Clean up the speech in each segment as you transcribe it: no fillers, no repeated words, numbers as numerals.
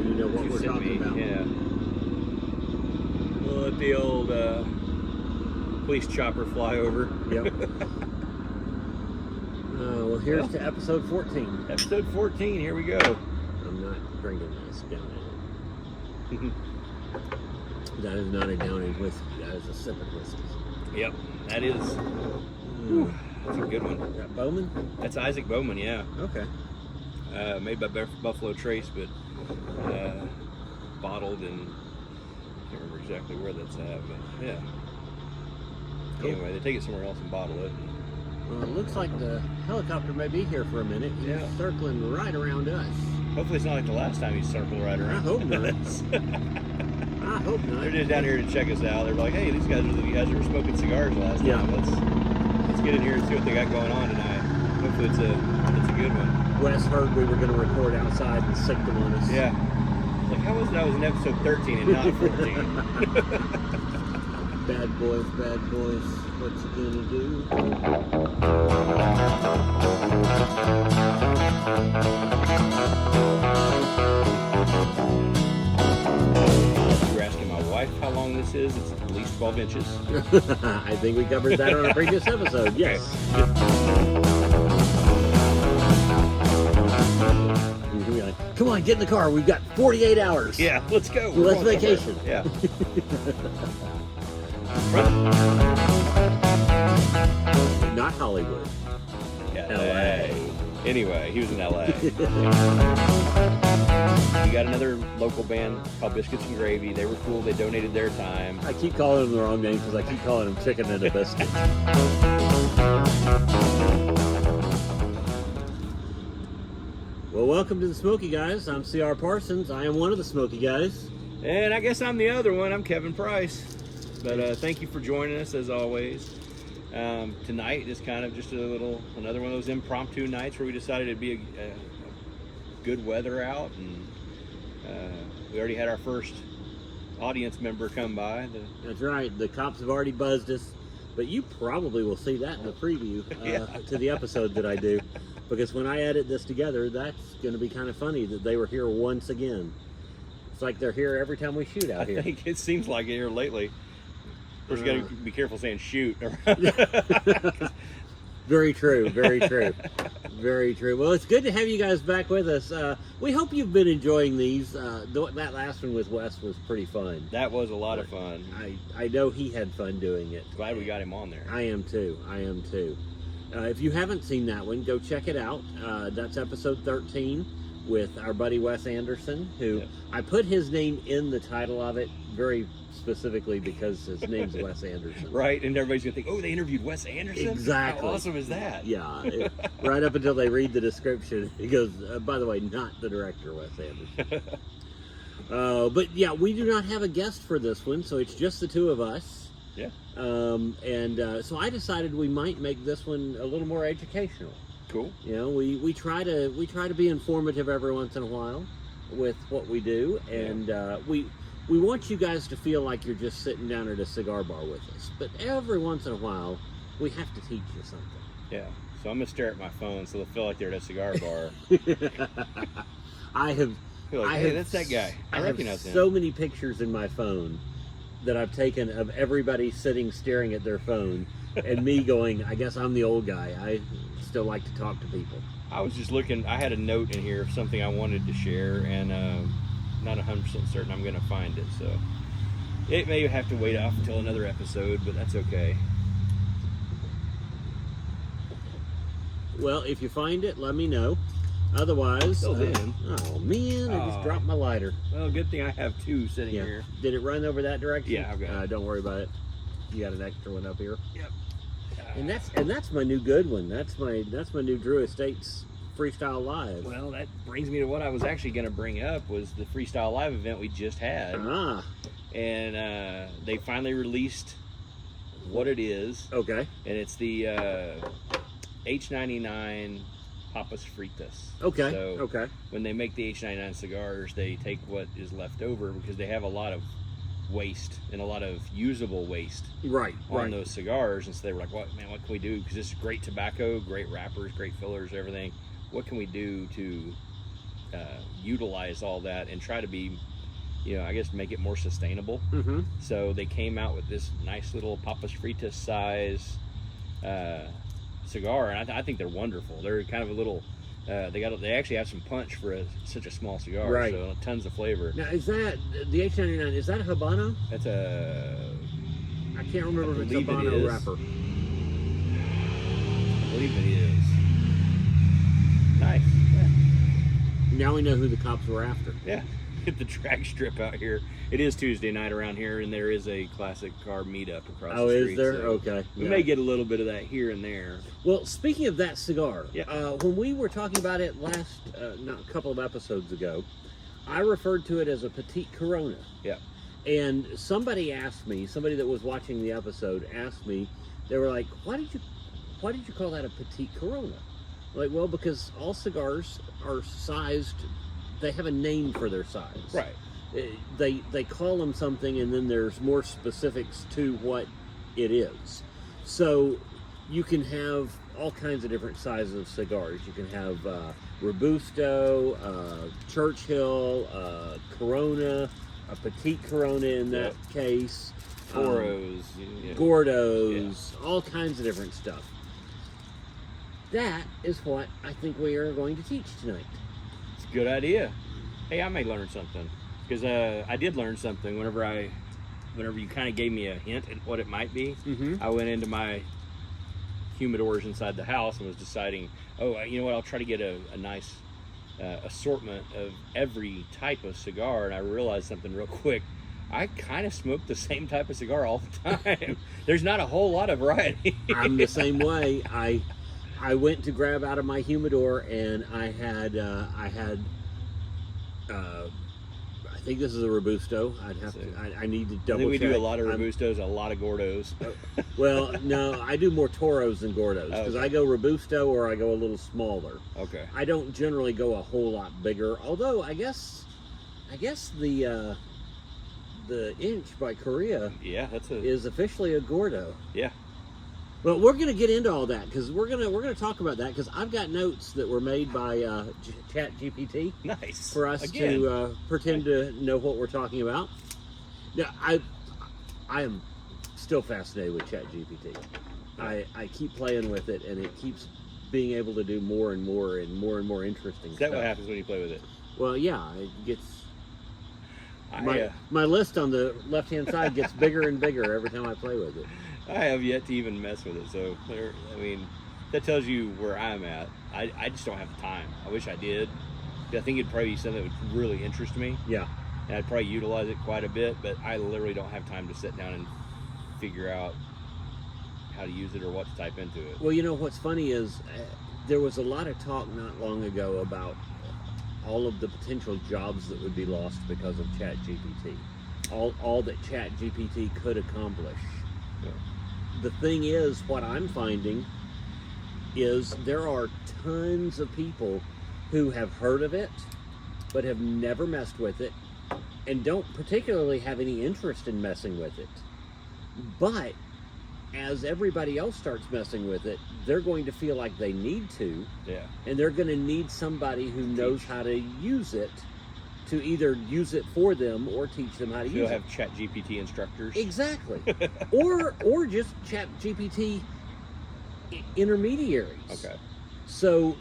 you know what we're talking about. Yeah. We'll let the old police chopper fly over. Yep. Well, here's to episode 14. Episode 14, here we go. I'm not drinking this down in it. That is not a Downing whiskey. That is a sip of whiskey. Yep, that is. That's a good one. Is that Bowman? That's Isaac Bowman, yeah. Okay. Made by Buffalo Trace, but bottled in, I can't remember exactly where that's at, but yeah. Cool. Anyway, they take it somewhere else and bottle it. Well, it looks like the helicopter may be here for a minute. He's circling right around us. Hopefully it's not like the last time he circled right around. I hope not. I hope not. They're just down here to check us out. They're like, hey, these guys are the guys who were smoking cigars last time. Let's get in here and see what they got going on tonight. Hopefully it's a good one. Wes heard we were going to record outside and sicked them on us. Yeah. Like, how was it I was in episode 13 and not 14? Bad boys, what you gonna do? You're asking my wife how long this is. It's at least 12 inches. I think we covered that on a previous episode. Yes. Okay. Come on, get in the car. We've got 48 hours. Yeah, let's go. Let's vacation. Yeah. Not Hollywood. LA. Anyway, he was in LA. We got another local band called Biscuits and Gravy. They were cool. They donated their time. I keep calling them the wrong name because I keep calling them Chicken and a Biscuit. Well, welcome to the Smokey Guys. I'm CR Parsons. I am one of the Smokey Guys. And I guess I'm the other one. I'm Kevin Price. But thank you for joining us, as always. Tonight is kind of just another one of those impromptu nights where we decided it'd be a good weather out. And we already had our first audience member come by. That's right. The cops have already buzzed us. But you probably will see that in the preview to the episode that I do. Because when I edit this together, that's going to be kind of funny that they were here once again. It's like they're here every time we shoot out here. I think it seems like it here lately. Of course, you got to be careful saying shoot. Very true. Very true. Very true. Well, it's good to have you guys back with us. We hope you've been enjoying these. That last one with Wes was pretty fun. That was a lot of fun. I know he had fun doing it. Glad we got him on there. I am too. If you haven't seen that one, go check it out. That's episode 13 with our buddy Wes Anderson, who I put his name in the title of it very specifically because his name's Wes Anderson. Right, and everybody's going to think, oh, they interviewed Wes Anderson? Exactly. How awesome is that? Yeah, right up until they read the description. He goes, by the way, not the director, Wes Anderson. But yeah, we do not have a guest for this one, so it's just the two of us. Yeah. So I decided we might make this one a little more educational. Cool. You know, we try to be informative every once in a while with what we do, and we want you guys to feel like you're just sitting down at a cigar bar with us. But every once in a while, we have to teach you something. Yeah. So I'm gonna stare at my phone so they'll feel like they're at a cigar bar. I have. Hey, that's that guy. I recognize him. So many pictures in my phone that I've taken of everybody sitting staring at their phone and me going, I guess I'm the old guy. I still like to talk to people. I was just looking, I had a note in here of something I wanted to share, and not 100% certain I'm going to find it, so it may have to wait off until another episode, but that's okay. Well, if you find it, let me know. Otherwise, oh man, I just dropped my lighter. Well, good thing I have two sitting here. Did it run over that direction? Yeah, I've got it. Don't worry about it. You got an extra one up here. Yep. And that's my new good one. That's my new Drew Estates Freestyle Live. Well, that brings me to what I was actually going to bring up was the Freestyle Live event we just had. And they finally released what it is. Okay. And it's the H99 Papas Fritas. Okay. So when they make the H99 cigars, they take what is left over because they have a lot of waste and a lot of usable waste on those cigars, and so they were like, what can we do, because this is great tobacco, great wrappers, great fillers, everything. What can we do to utilize all that and try to be, I guess make it more sustainable. Mm-hmm. So they came out with this nice little Papas Fritas size cigar, and I think they're wonderful. They're kind of a little. They actually have some punch for such a small cigar, right. So tons of flavor. Now, is that the H99? Is that a Habano? That's I can't remember if it's Habano wrapper. I believe it is. Nice. Yeah. Now we know who the cops were after. Yeah. Hit the drag strip out here. It is Tuesday night around here, and there is a classic car meetup across the street. Oh, is there? So okay. We may get a little bit of that here and there. Well, speaking of that cigar, yeah. When we were talking about it not a couple of episodes ago, I referred to it as a Petite Corona. Yeah. And somebody that was watching the episode asked me, they were like, why did you call that a Petite Corona? Like, well, because all cigars are sized, they have a name for their size. Right. They call them something, and then there's more specifics to what it is. So you can have all kinds of different sizes of cigars. You can have Robusto, Churchill, Corona, a Petite Corona in that case. Toros. Gordos, all kinds of different stuff. That is what I think we are going to teach tonight. It's a good idea. Hey, I may learn something. Because I did learn something whenever you kind of gave me a hint at what it might be. Mm-hmm. I went into my humidors inside the house and was deciding, you know what, I'll try to get a nice assortment of every type of cigar, and I realized something real quick. I kind of smoke the same type of cigar all the time. There's not a whole lot of variety. I'm the same way. I went to grab out of my humidor, and I had I think this is a Robusto. I need to double check. I think we do a lot of Robustos, a lot of Gordos. Well, no, I do more Toros than Gordos, because I go Robusto or I go a little smaller. Okay. I don't generally go a whole lot bigger, although I guess the Inch by Korea is officially a Gordo. Yeah. But we're going to get into all that, because we're gonna talk about that, because I've got notes that were made by ChatGPT. Nice. For us to pretend to know what we're talking about. Now, I am still fascinated with ChatGPT. I keep playing with it, and it keeps being able to do more and more and more and more interesting stuff. Is that what happens when you play with it? Well, yeah, it gets. My list on the left-hand side gets bigger and bigger every time I play with it. I have yet to even mess with it, so that tells you where I'm at. I just don't have the time. I wish I did. I think it'd probably be something that would really interest me. Yeah. And I'd probably utilize it quite a bit, but I literally don't have time to sit down and figure out how to use it or what to type into it. Well, what's funny is there was a lot of talk not long ago about all of the potential jobs that would be lost because of ChatGPT. All that ChatGPT could accomplish. Yeah. The thing is, what I'm finding is there are tons of people who have heard of it, but have never messed with it, and don't particularly have any interest in messing with it. But as everybody else starts messing with it, they're going to feel like they need to. Yeah. And they're going to need somebody who knows how to use it, to either use it for them or teach them how to use it. You'll have ChatGPT instructors. Exactly. or just ChatGPT intermediaries. Okay. So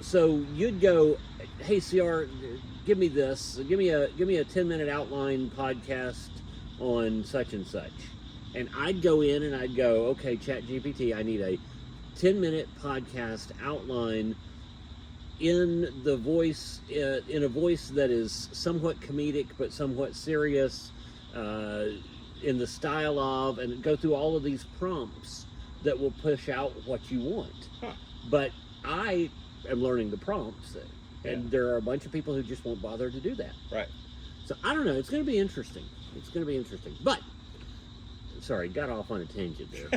you'd go, hey CR, give me this. Give me a 10-minute outline podcast on such and such. And I'd go in and I'd go, okay, ChatGPT, I need a 10-minute podcast outline in a voice that is somewhat comedic but somewhat serious, in the style of, and go through all of these prompts that will push out what you want. Huh. But I am learning the prompts, and there are a bunch of people who just won't bother to do that. Right. So I don't know. It's going to be interesting. But sorry, got off on a tangent there.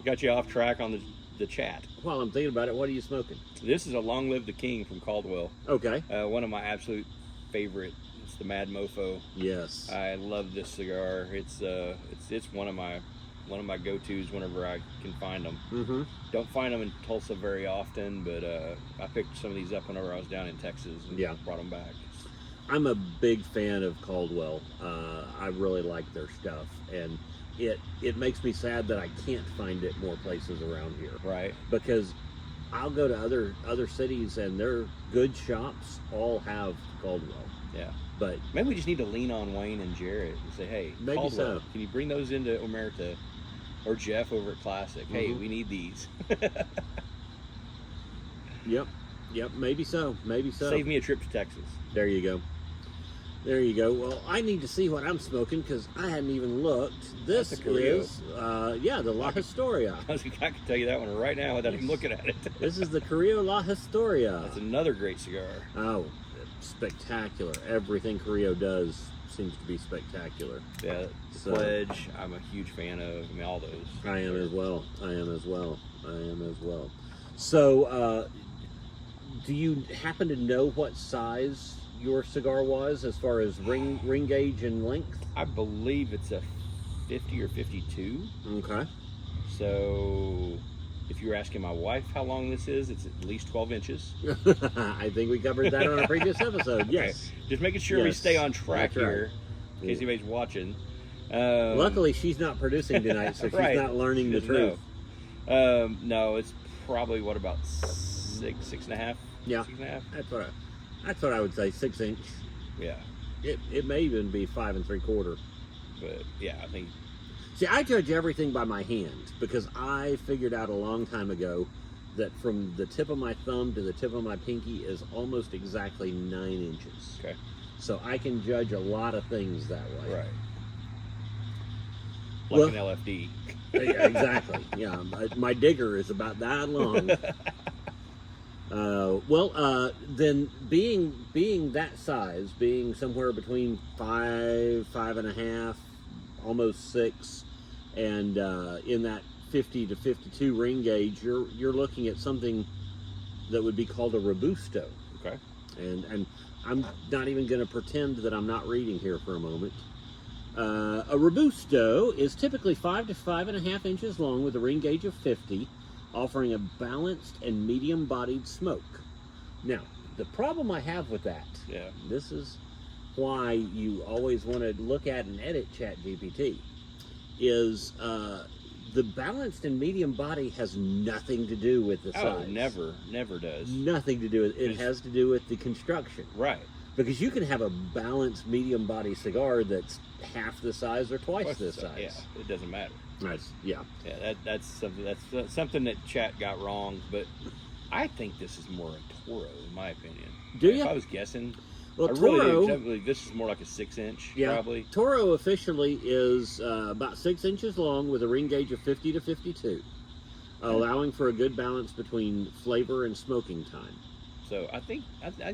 Got you off track on the chat. While I'm thinking about it, what are you smoking? This is a Long Live the King from Caldwell. Okay. One of my absolute favorite. It's the Mad Mofo. Yes. I love this cigar. It's one of my one of my go-tos whenever I can find them. Mm-hmm. Don't find them in Tulsa very often, but I picked some of these up whenever I was down in Texas and brought them back. I'm a big fan of Caldwell. I really like their stuff, and it makes me sad that I can't find it more places around here. Right. Because I'll go to other cities, and their good shops all have Caldwell. Yeah. But maybe we just need to lean on Wayne and Jarrett and say, hey, maybe Caldwell, so. Can you bring those into Omerta? Or Jeff over at Classic. Mm-hmm. Hey, we need these. Yep, maybe so. Save me a trip to Texas. There you go. Well, I need to see what I'm smoking because I hadn't even looked. This is, the La Historia. I can tell you that one right now without even looking at it. This is the Carrillo La Historia. That's another great cigar. Oh, spectacular. Everything Carrillo does seems to be spectacular. Yeah, Pledge, I'm a huge fan of. I mean, all those. I am as well. So, do you happen to know what size your cigar was as far as ring gauge and length? I believe it's a 50 or 52. Okay. So, if you're asking my wife how long this is, it's at least 12 inches. I think we covered that on a previous episode. Yes. Okay. Just making sure we stay on track here, in case anybody's watching. Luckily, she's not producing tonight, so she's not learning the truth. No, it's probably, about 6 and a half? Yeah. 6.5? That's what I would say, 6 inch. Yeah. It may even be 5 3/4. But yeah, I think. See, I judge everything by my hand because I figured out a long time ago that from the tip of my thumb to the tip of my pinky is almost exactly 9 inches. Okay. So I can judge a lot of things that way. Right. Like an LFD. Exactly. Yeah. My digger is about that long. Then being that size, being somewhere between 5, 5.5, almost 6, and in that 50 to 52 ring gauge, you're looking at something that would be called a Robusto. Okay. And I'm not even going to pretend that I'm not reading here for a moment. A Robusto is typically 5 to 5.5 inches long with a ring gauge of 50, offering a balanced and medium-bodied smoke. Now, the problem I have with that, this is why you always want to look at and edit ChatGPT, is the balanced and medium body has nothing to do with the size. Oh, never does. Nothing to do with it. It has to do with the construction. Right. Because you can have a balanced medium body cigar that's half the size or twice the size. Yeah, it doesn't matter. Yeah, that's something that Chat got wrong, but I think this is more a Toro, in my opinion. Do you? If I was guessing, well, I Toro, really this is more like a 6 inch, probably. Toro officially is about 6 inches long with a ring gauge of 50 to 52, allowing for a good balance between flavor and smoking time. So I think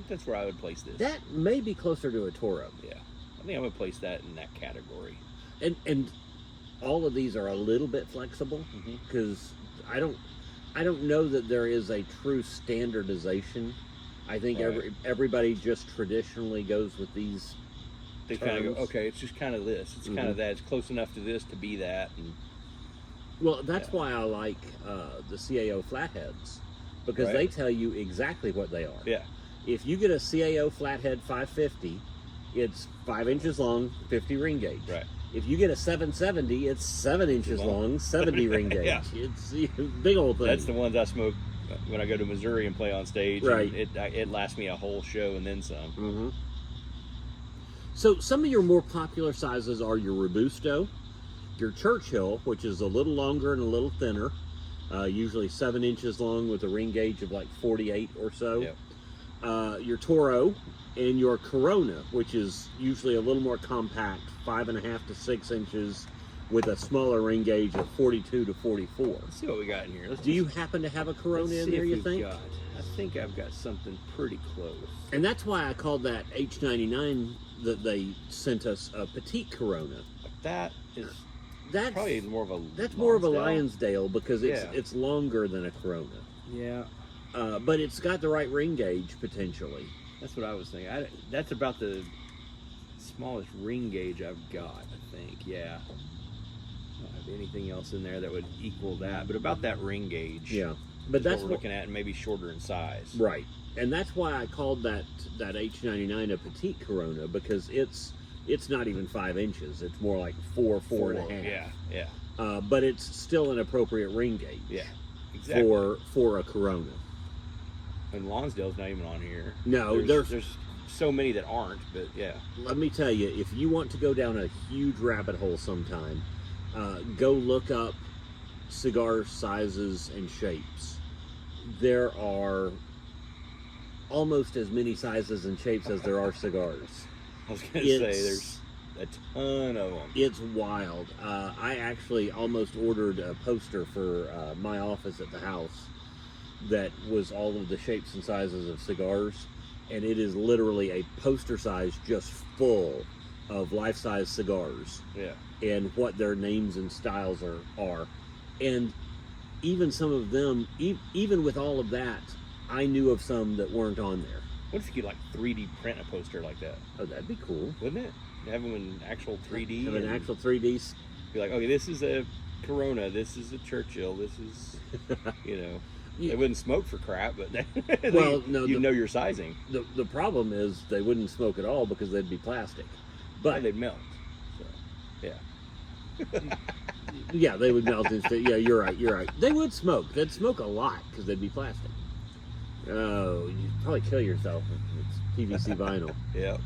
that's where I would place this. That may be closer to a Toro. Yeah, I think I would place that in that category. And all of these are a little bit flexible because I don't know that there is a true standardization. I think everybody just traditionally goes with these. They kind of go, okay, it's just kind of this. It's kind of that. It's close enough to this to be that. And well, that's why I like the CAO flatheads because they tell you exactly what they are. Yeah. If you get a CAO flathead 550, it's 5 inches long, 50 ring gauge. Right. If you get a 770, it's 7 inches long, 70 ring gauge. Yeah. It's a big old thing. That's the ones I smoke when I go to Missouri and play on stage. Right. It lasts me a whole show and then some. So some of your more popular sizes are your Robusto, your Churchill, which is a little longer and a little thinner, usually 7 inches long with a ring gauge of like 48 or so. Yep. Your Toro, and your Corona, which is usually a little more compact, 5.5 to 6 inches, with a smaller ring gauge of 42 to 44. Let's see what we got in here. Do you happen to have a Corona in there, you think? I think I've got something pretty close. And that's why I called that H99 that they sent us a petite Corona. That's probably more of a Lonsdale because it's longer than a Corona. Yeah. But it's got the right ring gauge potentially. That's what I was thinking. That's about the smallest ring gauge I've got, I think. Yeah. don't have anything else in there that would equal that, but about that ring gauge. Yeah, but that's what we're looking at, and maybe shorter in size. Right, and that's why I called that H99 a petite Corona, because it's not even 5 inches. It's more like four and a half. Yeah. But it's still an appropriate ring gauge. Yeah, exactly. For a Corona. And Lonsdale's not even on here. No, there's so many that aren't, but yeah. Let me tell you, if you want to go down a huge rabbit hole sometime, go look up cigar sizes and shapes. There are almost as many sizes and shapes as there are cigars. I was going to say, there's a ton of them. It's wild. I actually almost ordered a poster for my office at the house that was all of the shapes and sizes of cigars, and it is literally a poster size just full of life-size cigars. Yeah. And what their names and styles are. And even some of them, even with all of that, I knew of some that weren't on there. What if you could like 3D print a poster like that? Oh, that'd be cool. Wouldn't it? Have them in actual 3D. Have an actual 3D. Be like, okay, this is a Corona, this is a Churchill, this is, They wouldn't smoke for crap, but you know your sizing. The problem is they wouldn't smoke at all because they'd be plastic. But they'd melt. So, yeah. Yeah, they would melt instead. Yeah, you're right. They would smoke. They'd smoke a lot because they'd be plastic. Oh, you'd probably kill yourself if it's PVC vinyl. Yeah.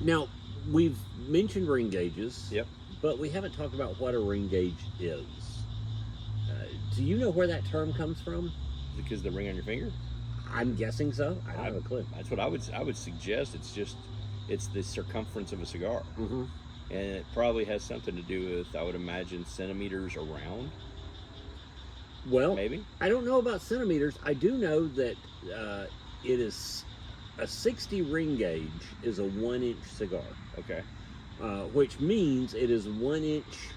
Now, we've mentioned ring gauges. Yep. But we haven't talked about what a ring gauge is. Do you know where that term comes from? Because the ring on your finger? I'm guessing so. I don't have a clue. That's what I would suggest. It's the circumference of a cigar. Mm-hmm. And it probably has something to do with, I would imagine, centimeters around. Well, maybe. I don't know about centimeters. I do know that it is a 60 ring gauge is a 1-inch cigar. Okay. Which means it is 1 inch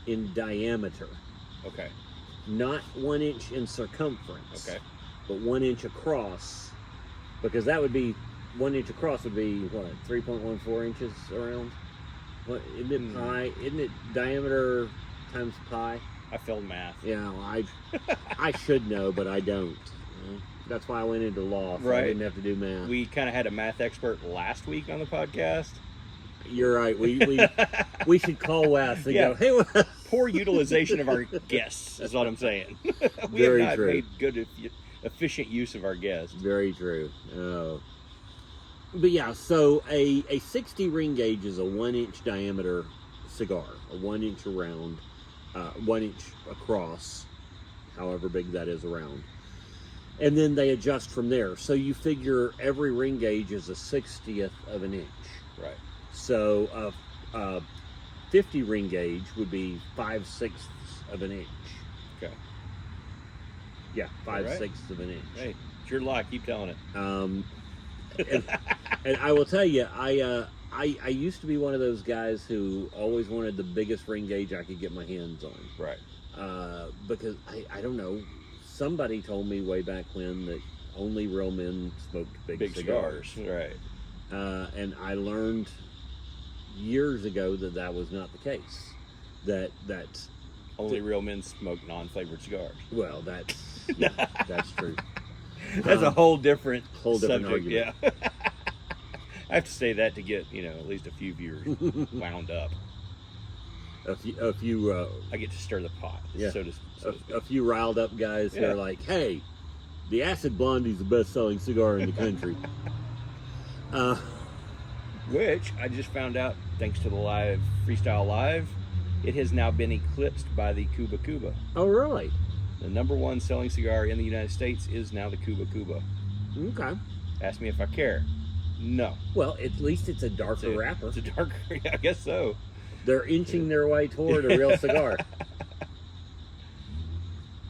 in diameter. Okay. Not 1 inch in circumference. Okay. But 1 inch across, because that would be 1 inch across would be what, 3.14 inches around. What isn't it pi? Isn't it diameter times pi? I failed math. Yeah, well, I should know, but I don't. That's why I went into law, so I didn't have to do math. We kind of had a math expert last week on the podcast. You're right. We should call Wes and go, hey, Wes. Poor utilization of our guests is what I'm saying. We Very have not true. made good, efficient use of our guests. Very true. Oh. But yeah, so a 60 ring gauge is a 1 inch diameter cigar, a 1 inch around, 1 inch across, however big that is around. And then they adjust from there. So you figure every ring gauge is a 60th of an inch. Right. So a 50 ring gauge would be 5/6 of an inch. Okay. Yeah, 5/6 of an inch. Hey, it's your lie. Keep telling it. And I will tell you, I used to be one of those guys who always wanted the biggest ring gauge I could get my hands on. Right. Because I don't know, somebody told me way back when that only real men smoked big cigars. Right. And I learned years ago that was not the case. That only real men smoke non-flavored cigars. Well, that's true. That's a whole different subject. argument. Yeah. I have to say that to get at least a few viewers wound up. A few. I get to stir the pot. Yeah. So a few riled up guys who are like, "Hey, the Acid Blondie's the best-selling cigar in the country." Which I just found out, thanks to the live Freestyle Live, it has now been eclipsed by the Cuba Cuba. Oh, really? The #1 selling cigar in the United States is now the Cuba Cuba. Okay. Ask me if I care. No. Well, at least it's a darker wrapper. It's a darker, yeah, I guess so. They're inching their way toward a real cigar.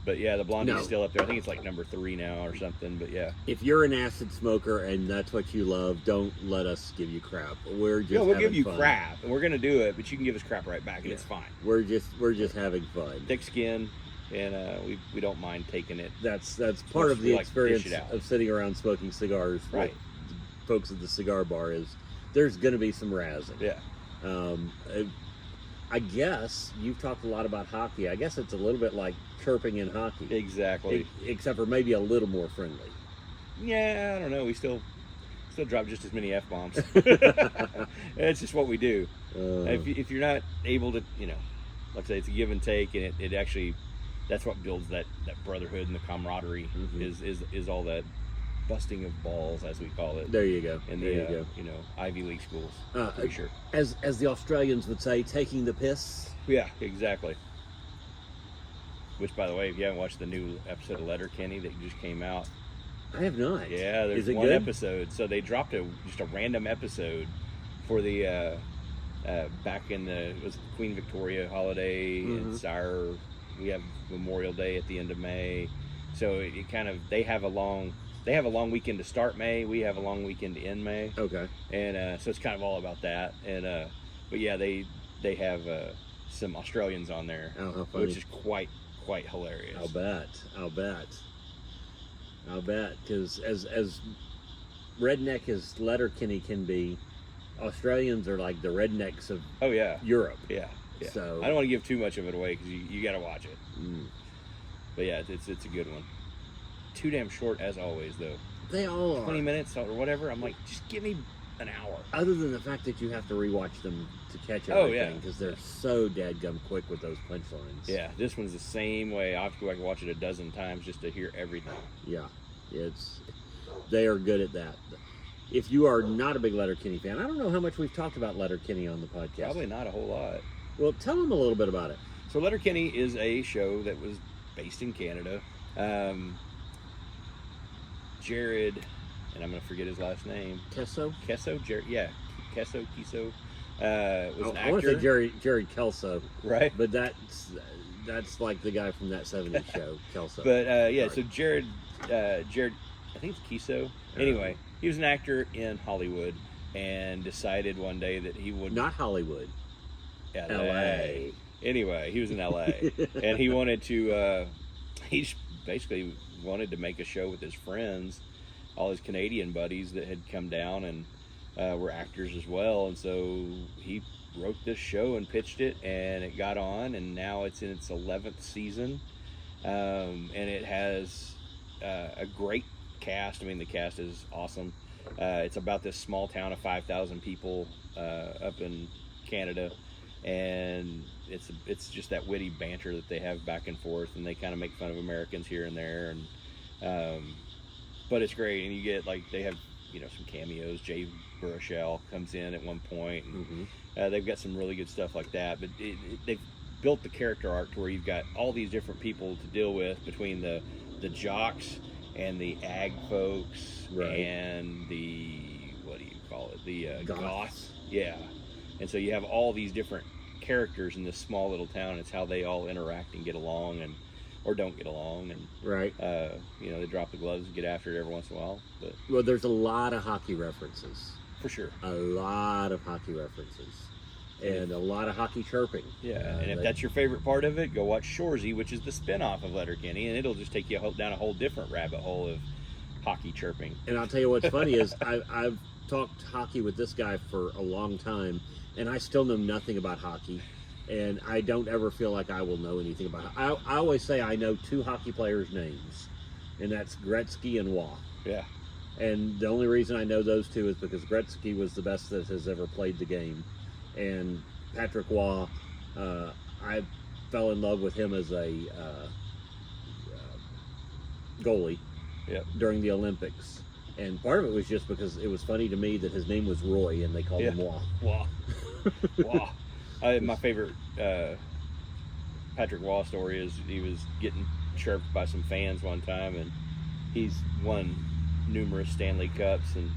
But yeah, the Blondie's still up there. I think it's like #3 now or something, but yeah. If you're an acid smoker and that's what you love, don't let us give you crap. We'll give you fun. crap, and we're gonna do it, but you can give us crap right back, and it's fine. We're just having fun. Thick skin, and we don't mind taking it. That's part of the experience dish it out. of sitting around smoking cigars. Right. With folks at the cigar bar is there's going to be some razzing. Yeah. I guess you've talked a lot about hockey. I guess it's a little bit like chirping in hockey. Exactly. Except for maybe a little more friendly. Yeah, I don't know. We still drop just as many F-bombs. It's just what we do. If you're not able to, like I say, it's a give and take, and it actually, that's what builds that brotherhood and the camaraderie. Is all that busting of balls, as we call it. There you go. In the Ivy League schools, for sure. As the Australians would say, taking the piss. Yeah, exactly. Which, by the way, if you haven't watched the new episode of Letterkenny that just came out, I have not. yeah, there's one good? episode. So they dropped just a random episode for the back in it was Queen Victoria holiday and CR. We have Memorial Day at the end of May, so it kind of they have a long weekend to start May. We have a long weekend to end May. Okay. And so it's kind of all about that. And but yeah, they have some Australians on there, how funny. which is quite hilarious. I'll bet, because as redneck as Letterkenny can be, Australians are like the rednecks of Europe. Yeah. So I don't want to give too much of it away because you got to watch it. But yeah, it's a good one. Too damn short as always, though. They all are 20 minutes or whatever. I'm like, just give me an hour. Other than the fact that you have to rewatch them to catch everything, because they're so dadgum quick with those punchlines. Yeah, this one's the same way. I have to go back and watch it a dozen times just to hear everything. Yeah, they are good at that. If you are not a big Letterkenny fan, I don't know how much we've talked about Letterkenny on the podcast. Probably not a whole lot. Well, tell them a little bit about it. So Letterkenny is a show that was based in Canada. Jared, and I'm going to forget his last name. Kesso? Jared, yeah. Kiso. Was an actor. I want to say Jared Kelso. Right. But that's like the guy from that 70s show, Kelso. But, so Jared, I think it's Kiso. Anyway, he was an actor in Hollywood and decided one day that he would... Not Hollywood. LA. Anyway, he was in LA. And he wanted to... he basically wanted to make a show with his friends, all his Canadian buddies that had come down and were actors as well. And so he wrote this show and pitched it, and it got on, and now it's in its 11th season. And it has a great cast. I mean, the cast is awesome. It's about this small town of 5,000 people up in Canada, and it's just that witty banter that they have back and forth, and they kind of make fun of Americans here and there, and but it's great. And you get they have some cameos. Jay Baruchel comes in at one point, and they've got some really good stuff like that. But they've built the character arc to where you've got all these different people to deal with between the jocks and the ag folks, and the the goths. Yeah. And so you have all these different characters in this small little town. It's how they all interact and get along, or don't get along, and they drop the gloves and get after it every once in a while. But well, there's a lot of hockey references. For sure. A lot of hockey references. And a lot of hockey chirping. Yeah, and if that's your favorite part of it, go watch Shoresy, which is the spinoff of Letterkenny, and it'll just take you down a whole different rabbit hole of hockey chirping. And I'll tell you what's funny is I've talked hockey with this guy for a long time, and I still know nothing about hockey, and I don't ever feel like I will know anything about it. I always say I know two hockey players' names, and that's Gretzky and Waugh. Yeah. And the only reason I know those two is because Gretzky was the best that has ever played the game. And Patrick Waugh, I fell in love with him as a goalie during the Olympics. And part of it was just because it was funny to me that his name was Roy and they called him Waugh. Waugh. My favorite Patrick Waugh story is he was getting chirped by some fans one time, and he's won numerous Stanley Cups, and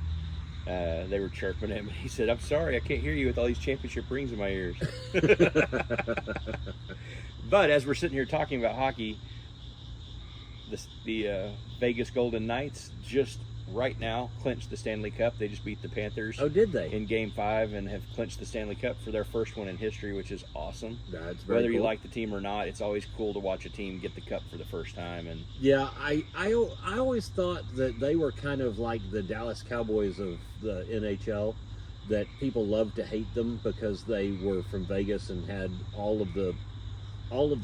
they were chirping him. He said, "I'm sorry, I can't hear you with all these championship rings in my ears." But as we're sitting here talking about hockey, the Vegas Golden Knights just right now clinched the Stanley Cup. They just beat the Panthers. Oh, did they? In Game 5, and have clinched the Stanley Cup for their first one in history, which is awesome. That's very Whether cool. you like the team or not, it's always cool to watch a team get the cup for the first time. And yeah, I always thought that they were kind of like the Dallas Cowboys of the NHL, that people love to hate them because they were from Vegas and had all of the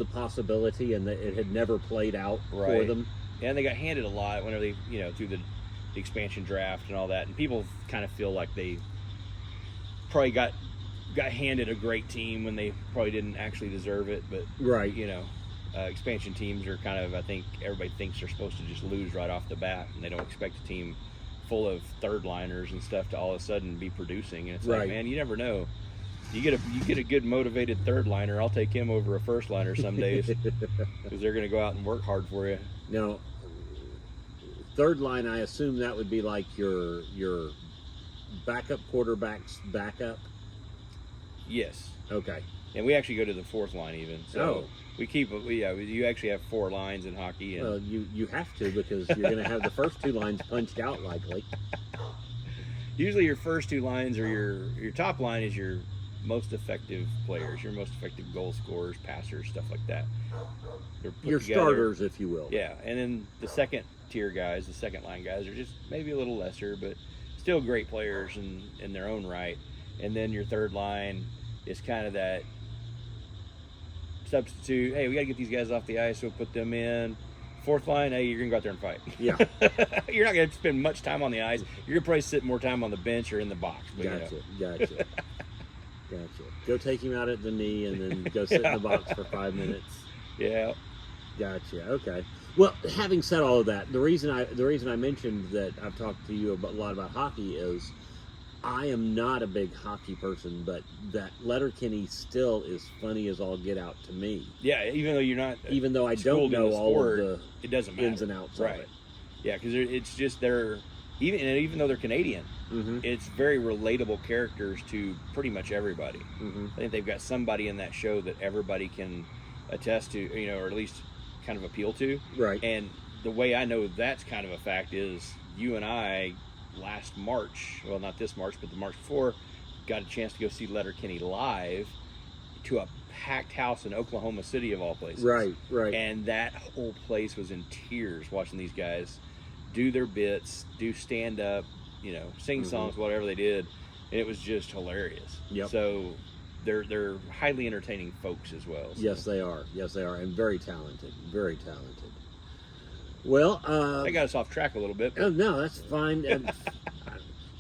possibility, and that it had never played out for them. And they got handed a lot whenever they, through the expansion draft and all that, and people kind of feel like they probably got handed a great team when they probably didn't actually deserve it. But expansion teams are kind of, I think everybody thinks they're supposed to just lose right off the bat, and they don't expect a team full of third liners and stuff to all of a sudden be producing. And it's like, man, you never know. You get a good motivated third liner, I'll take him over a first liner some days, because they're going to go out and work hard for you. Now, third line, I assume that would be like your backup quarterback's backup. Yes. Okay. And we actually go to the fourth line even. So we keep you actually have 4 lines in hockey. And... Well, you have to, because you're going to have the first 2 lines punched out likely. Usually your first 2 lines, or your top line, is your most effective players, your most effective goal scorers, passers, stuff like that. Your starters, if you will. Yeah, and then the second tier guys, the second line guys, are just maybe a little lesser, but still great players in their own right. And then your third line is kind of that substitute. Hey, we got to get these guys off the ice, so we'll put them in. Fourth line, hey, you're going to go out there and fight. Yeah. You're not going to spend much time on the ice. You're going to probably sit more time on the bench or in the box. But, Gotcha. Go take him out at the knee and then go sit in the box for 5 minutes. Yeah. Gotcha. Okay. Well, having said all of that, the reason I mentioned that I've talked to you a lot about hockey is I am not a big hockey person, but that Letterkenny still is funny as all get out to me. Yeah, even though you're not, even though I don't know all of the it doesn't matter. Ins and outs of it. Yeah, because it's just even though they're Canadian, it's very relatable characters to pretty much everybody. I think they've got somebody in that show that everybody can attest to, or at least kind of appeal to. Right. And the way I know that's kind of a fact is you and I last March, well, not this March, but the March before, got a chance to go see Letterkenny live to a packed house in Oklahoma City, of all places. Right. And that whole place was in tears watching these guys do their bits, do stand up, sing songs, whatever they did, and it was just hilarious. Yep. So they're highly entertaining folks as well. So. Yes, they are, and very talented. Well, I got us off track a little bit. Oh, no, that's fine.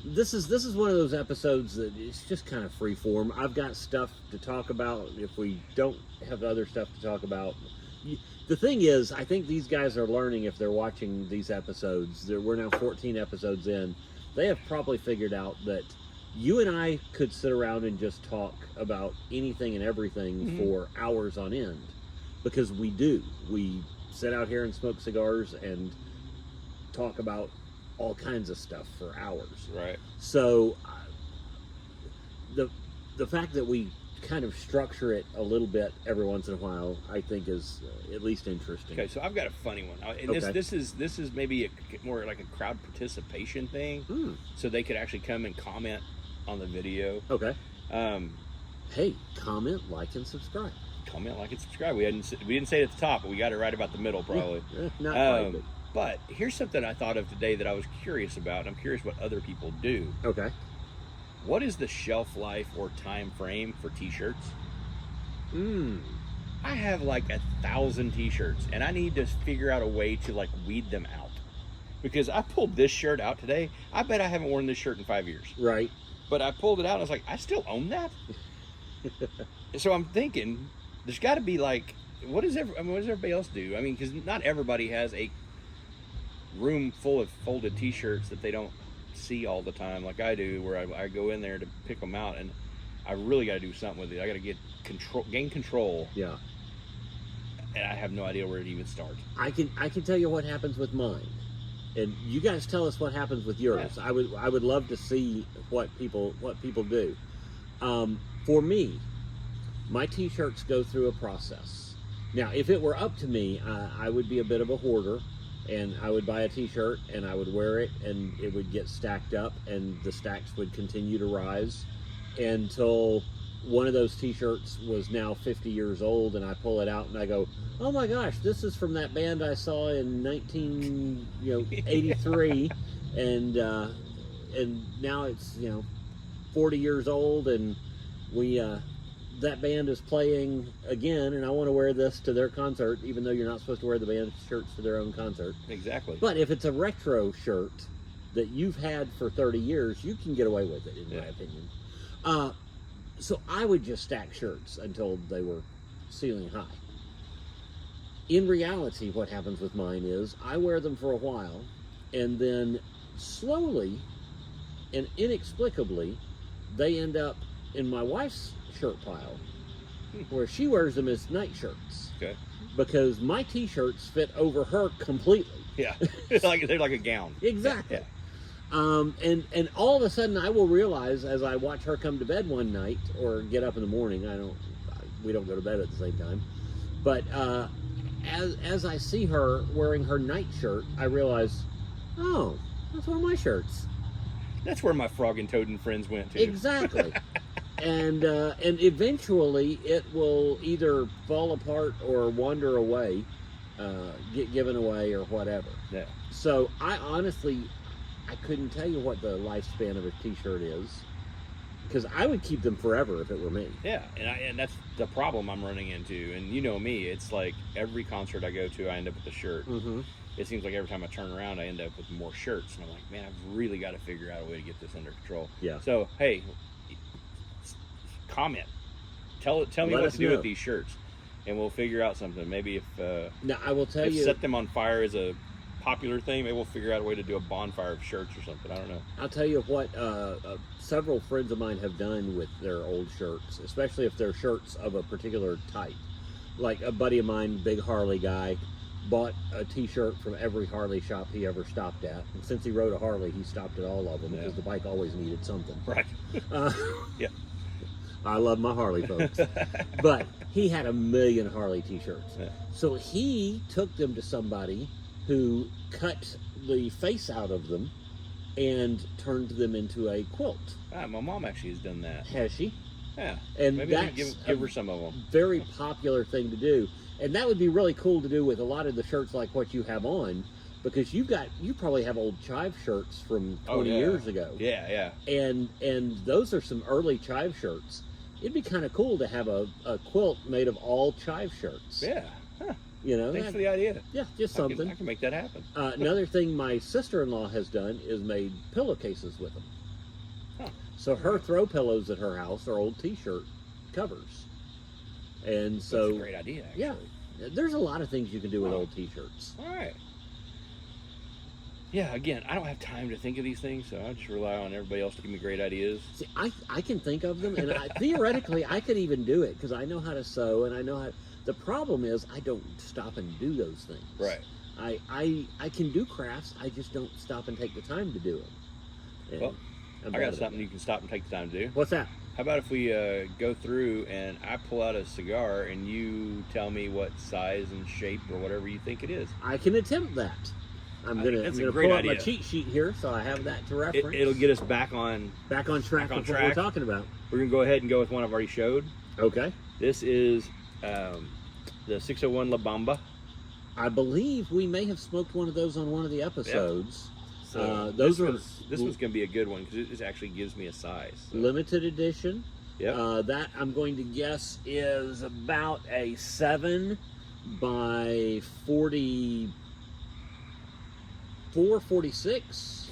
This is one of those episodes that it's just kind of free form. I've got stuff to talk about. If we don't have other stuff to talk about, the thing is, I think these guys are learning if they're watching these episodes. We're now 14 episodes in. They have probably figured out that you and I could sit around and just talk about anything and everything for hours on end, because we do. We sit out here and smoke cigars and talk about all kinds of stuff for hours. Right. So the fact that we kind of structure it a little bit every once in a while, I think is at least interesting. Okay, so I've got a funny one. And this is maybe more like a crowd participation thing. So they could actually come and comment on the video. Okay. Hey, comment, like, and subscribe. Comment, like, and subscribe. We didn't say it at the top, but we got it right about the middle, probably. Not quite, but here's something I thought of today that I was curious about. I'm curious what other people do. Okay. What is the shelf life or time frame for t-shirts? I have like 1,000 t-shirts, and I need to figure out a way to like weed them out. Because I pulled this shirt out today. I bet I haven't worn this shirt in 5 years. Right. But I pulled it out and I was like, I still own that? So I'm thinking, there's got to be like, what does everybody else do? I mean, because not everybody has a room full of folded t-shirts that they don't see all the time like I do, where I go in there to pick them out, and I really got to do something with it. I got to gain control. Yeah. And I have no idea where to even start. I can tell you what happens with mine, and you guys tell us what happens with yours. Yeah. I would love to see what people do. For me, my t-shirts go through a process. Now, if it were up to me, I would be a bit of a hoarder, and I would buy a t-shirt and I would wear it, and it would get stacked up, and the stacks would continue to rise until one of those t-shirts was now 50 years old, and I pull it out and I go, oh my gosh, this is from that band I saw in 1983, and now it's 40 years old and we that band is playing again, and I want to wear this to their concert, even though you're not supposed to wear the band shirts to their own concert. Exactly. But if it's a retro shirt that you've had for 30 years, you can get away with it, in my opinion. So I would just stack shirts until they were ceiling high. In reality, what happens with mine is I wear them for a while, and then slowly and inexplicably, they end up in my wife's shirt pile, where she wears them as night shirts. Okay. Because my t-shirts fit over her completely. Yeah. They're like a gown. Exactly. Yeah. And all of a sudden I will realize as I watch her come to bed one night or get up in the morning, we don't go to bed at the same time, but as I see her wearing her night shirt, I realize, oh, that's one of my shirts. That's where my frog and toad and friends went to. Exactly. And eventually it will either fall apart or wander away, get given away or whatever. Yeah. So I couldn't tell you what the lifespan of a t-shirt is, because I would keep them forever if it were me. Yeah, and that's the problem I'm running into. And you know me, it's like every concert I go to, I end up with a shirt. Mm-hmm. It seems like every time I turn around, I end up with more shirts. And I'm like, man, I've really got to figure out a way to get this under control. Yeah. So, hey, comment. Tell me what to do with these shirts, and we'll figure out something. Maybe if now I will tell you, set them on fire is a popular thing, maybe we'll figure out a way to do a bonfire of shirts or something. I don't know. I'll tell you what several friends of mine have done with their old shirts, especially if they're shirts of a particular type. Like a buddy of mine, big Harley guy, bought a t-shirt from every Harley shop he ever stopped at. And since he rode a Harley, he stopped at all of them because the bike always needed something. Right. Yeah. I love my Harley, folks. But he had 1 million Harley t-shirts. Yeah. So he took them to somebody who cut the face out of them and turned them into a quilt. My mom actually has done that. Has she? Yeah. And maybe that's give her some of them. Very popular thing to do. And that would be really cool to do with a lot of the shirts like what you have on, because you probably have old chive shirts from 20 years ago. Yeah, yeah. And those are some early chive shirts. It'd be kind of cool to have a quilt made of all chive shirts. Yeah. Huh. You know, thanks for the idea. Yeah, just something. I can make that happen. Another thing my sister-in-law has done is made pillowcases with them. Huh. So her throw pillows at her house are old t-shirt covers. And so that's a great idea, actually. Yeah. There's a lot of things you can do with old t-shirts. All right. Yeah, again, I don't have time to think of these things, so I just rely on everybody else to give me great ideas. See, I can think of them, and theoretically I could even do it because I know how to sew and I know how. The problem is I don't stop and do those things. Right. I can do crafts. I just don't stop and take the time to do them. And well, I got something you can stop and take the time to do. What's that? How about if we go through and I pull out a cigar and you tell me what size and shape or whatever you think it is? I can attempt that. I'm gonna pull up my cheat sheet here, so I have that to reference. It'll get us back on track of what we're talking about. We're gonna go ahead and go with one I've already showed. Okay. This is the 601 La Bamba. I believe we may have smoked one of those on one of the episodes. Yep. So this one's gonna be a good one because it actually gives me a size. So. Limited edition. Yeah. That I'm going to guess is about a 7 by 46.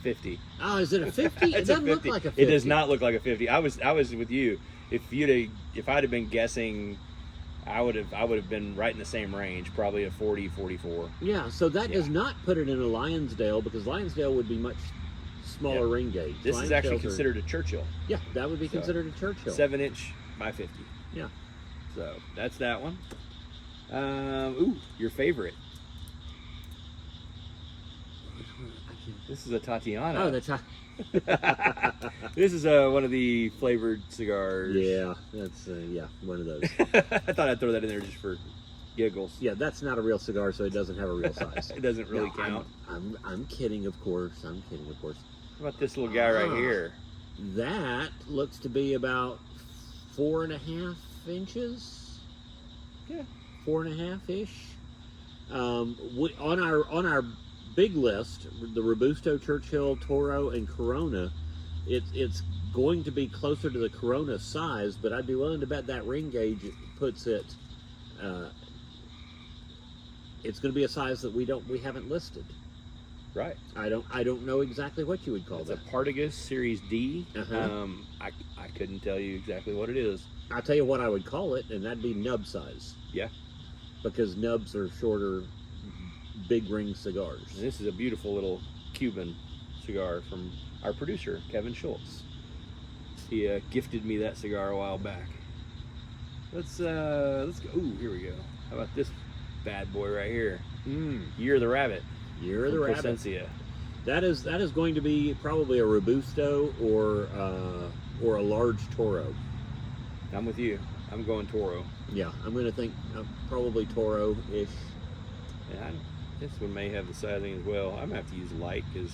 50. Oh, is it a 50? It doesn't look like a 50. It does not look like a 50. I was with you. If I'd have been guessing, I would have been right in the same range, probably a 40, 44. Yeah, so that does not put it in a Lionsdale, because Lionsdale would be much smaller ring gauge. This is actually considered a Churchill. Yeah, that would be considered a Churchill. 7-inch by 50. Yeah. So that's that one. Ooh, your favorite. This is a Tatiana. Oh, that's This is one of the flavored cigars. Yeah, that's one of those. I thought I'd throw that in there just for giggles. Yeah, that's not a real cigar, so it doesn't have a real size. It doesn't really count. I'm kidding, of course. I'm kidding, of course. How about this little guy right here? That looks to be about 4.5 inches. Yeah, 4.5 ish. On our big list, the Robusto, Churchill, Toro, and Corona, it's going to be closer to the Corona size, but I'd be willing to bet that ring gauge puts it. It's going to be a size that we haven't listed. Right. I don't know exactly what you would call that. It's a Partagas Series D. Uh-huh. I couldn't tell you exactly what it is. I'll tell you what I would call it, and that'd be nub size. Yeah. Because nubs are shorter, big ring cigars. And this is a beautiful little Cuban cigar from our producer, Kevin Schultz. He gifted me that cigar a while back. Let's go. Ooh, here we go. How about this bad boy right here? Year of the Rabbit. Year of the Rabbit. Plasencia. That is going to be probably a Robusto or a large Toro. I'm with you. I'm going Toro. Yeah, I'm going to think probably Toro-ish. Yeah, this one may have the sizing as well. I'm going to have to use light because...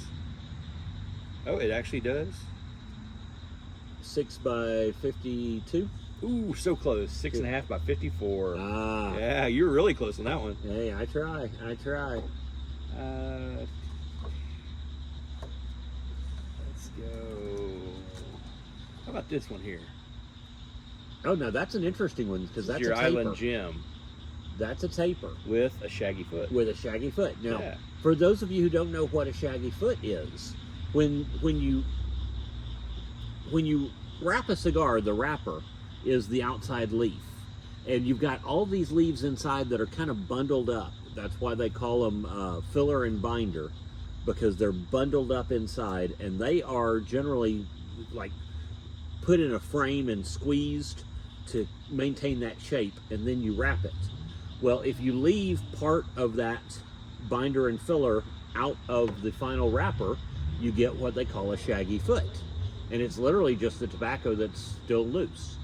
Oh, it actually does? 6 by 52. Ooh, so close. 6.5 by 54. Ah. Yeah, you're really close on that one. Hey, I try. Let's go. How about this one here? Oh, no, that's an interesting one because that's your a taper. Island Gem That's a taper. with a shaggy foot. With a shaggy foot. Now, Yeah. for those of you who don't know what a shaggy foot is, when you wrap a cigar, the wrapper is the outside leaf. And you've got all these leaves inside that are kind of bundled up. That's why they call them filler and binder, because they're bundled up inside, and they are generally like put in a frame and squeezed to maintain that shape, and then you wrap it. Well, if you leave part of that binder and filler out of the final wrapper, you get what they call a shaggy foot. And it's literally just the tobacco that's still loose.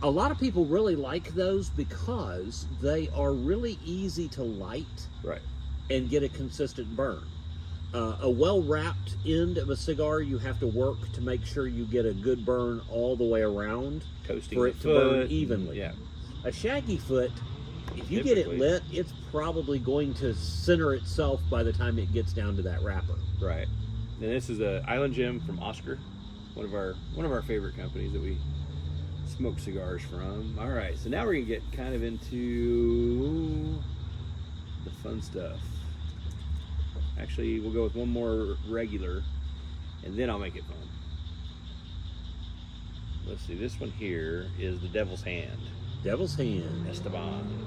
A lot of people really like those because they are really easy to light Right. and get a consistent burn. A well-wrapped end of a cigar, you have to work to make sure you get a good burn all the way around Coasting for the it to foot, burn evenly. Yeah. A shaggy foot, if you get it Typically. lit, it's probably going to center itself by the time it gets down to that wrapper. Right. And this is a Island Gem from Oscar, one of our favorite companies that we smoke cigars from. All right, so now we're gonna get kind of into the fun stuff. Actually, we'll go with one more regular, and then I'll make it fun. Let's see. This one here is the Devil's Hand, Devil's Hand. Esteban.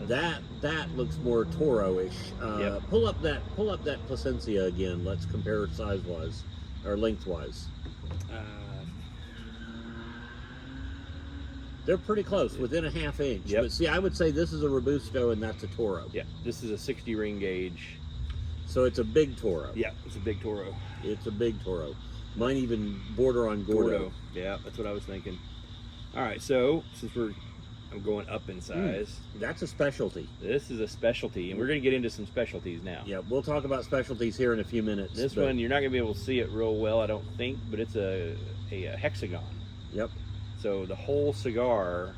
That looks more Toro-ish. Yep. Pull up that Plasencia again. Let's compare size-wise or lengthwise. They're pretty close, within a half inch. Yep. But see, I would say this is a Robusto and that's a Toro. Yeah, this is a 60 ring gauge. So it's a big Toro. Yeah, it's a big Toro. It's a big Toro. Mine even border on Gordo. Yeah, that's what I was thinking. All right, so since I'm going up in size. That's a specialty. This is a specialty, and we're going to get into some specialties now. Yeah, we'll talk about specialties here in a few minutes. This one, you're not going to be able to see it real well, I don't think, but it's a hexagon. Yep. So the whole cigar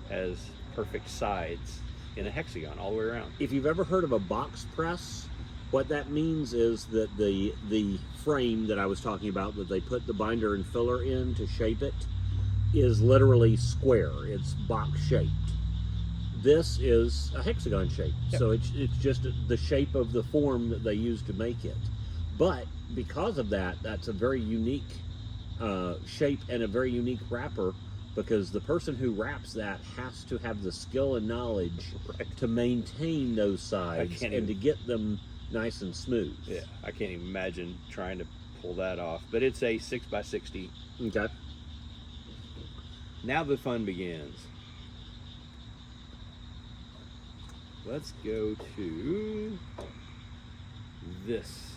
has perfect sides in a hexagon all the way around. If you've ever heard of a box press, what that means is that the frame that I was talking about, that they put the binder and filler in to shape it, is literally square. It's box shaped. This is a hexagon shape. Yep. So it's just the shape of the form that they use to make it. But because of that, that's a very unique shape and a very unique wrapper, because the person who wraps that has to have the skill and knowledge to maintain those sides and to get them nice and smooth. Yeah, I can't even imagine trying to pull that off. But it's a 6x60. Okay. Now the fun begins. Let's go to this.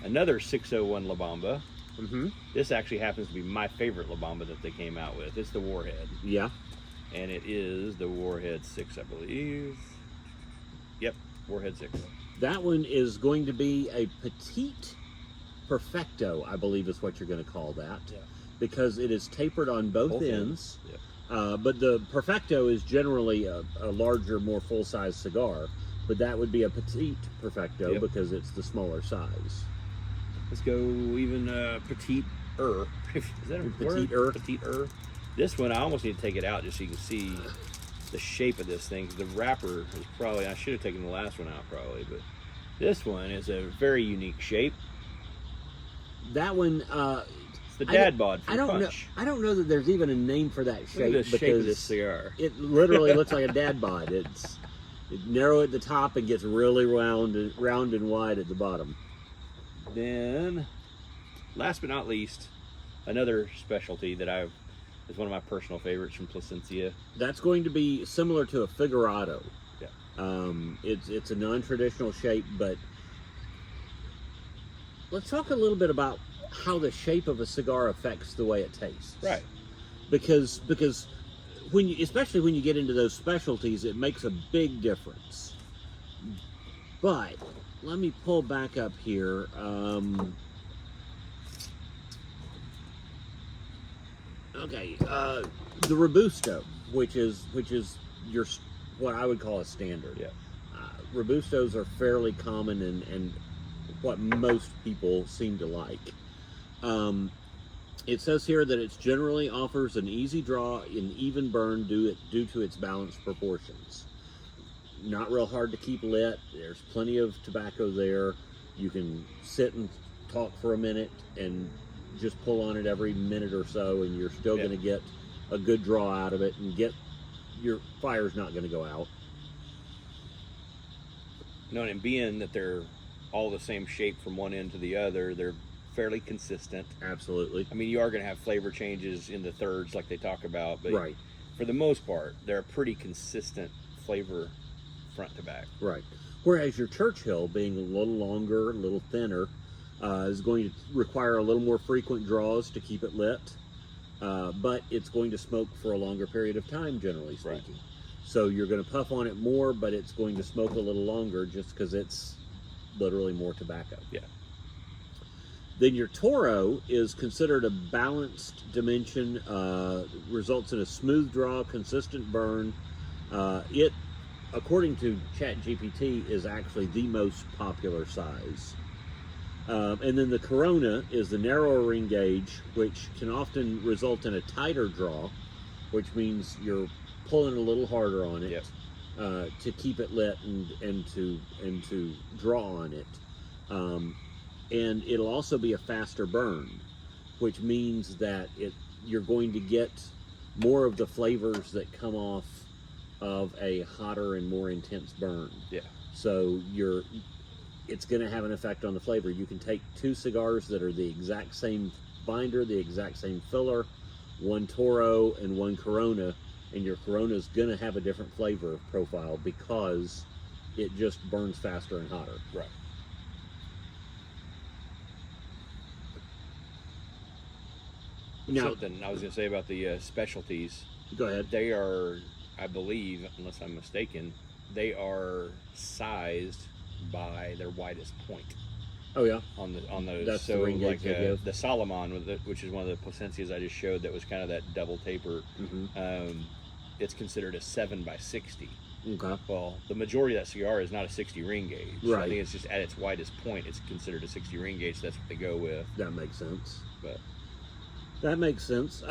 Another 601 La Bamba. Mm-hmm. This actually happens to be my favorite La Bamba that they came out with. It's the Warhead. Yeah. And it is the Warhead 6, I believe. Yep, Warhead 6. That one is going to be a petite perfecto, I believe is what you're going to call that. Yeah. Because it is tapered on both ends. Yep. But the perfecto is generally a larger, more full-size cigar. But that would be a petite perfecto because it's the smaller size. Let's go even petite Is that a Petite word? Petite. This one, I almost need to take it out just so you can see the shape of this thing. The wrapper is probably, I should have taken the last one out probably, but this one is a very unique shape. That one, it's the dad bod from I don't Punch. know. I don't know that there's even a name for that shape. Look at the shape of this cigar. It literally looks like a dad bod. It's narrow at the top and gets really round and wide at the bottom. Then, last but not least, another specialty that is one of my personal favorites from Placencia. That's going to be similar to a figurado. Yeah. It's a non-traditional shape, but let's talk a little bit about how the shape of a cigar affects the way it tastes. Right. Because especially when you get into those specialties, it makes a big difference. But let me pull back up here. Okay, the Robusto, which is your what I would call a standard. Yeah. Robustos are fairly common and what most people seem to like. It says here that it generally offers an easy draw and even burn due to its balanced proportions. Not real hard to keep lit. There's plenty of tobacco there. You can sit and talk for a minute and just pull on it every minute or so, and you're still going to get a good draw out of it, and your fire's not going to go out. No, and being that they're all the same shape from one end to the other, they're fairly consistent. Absolutely. I mean, you are going to have flavor changes in the thirds like they talk about, but right. For the most part, they're a pretty consistent flavor front to back. Right. Whereas your Churchill, being a little longer, a little thinner, is going to require a little more frequent draws to keep it lit, but it's going to smoke for a longer period of time, generally speaking. Right. So you're going to puff on it more, but it's going to smoke a little longer just because it's literally more tobacco. Yeah. Then your Toro is considered a balanced dimension, results in a smooth draw, consistent burn. It, according to ChatGPT, is actually the most popular size. And then the Corona is the narrower ring gauge, which can often result in a tighter draw, which means you're pulling a little harder on it. Yep. To keep it lit and to draw on it. And it'll also be a faster burn, which means that you're going to get more of the flavors that come off of a hotter and more intense burn. Yeah. So it's going to have an effect on the flavor. You can take two cigars that are the exact same binder, the exact same filler, one Toro and one Corona, and your Corona is going to have a different flavor profile because it just burns faster and hotter. Right. Now, Something I was going to say about the specialties. go ahead. They are, I believe, unless I'm mistaken, they are sized by their widest point. Oh yeah. On those. That's so the ring gauge like they give. the Solomon, which is one of the Placencias I just showed, that was kind of that double taper. Mm-hmm. It's considered a 7x60. Okay. Well, the majority of that cigar is not a 60 ring gauge. Right. I think it's just at its widest point, it's considered a 60 ring gauge. So that's what they go with. That makes sense. But that makes sense.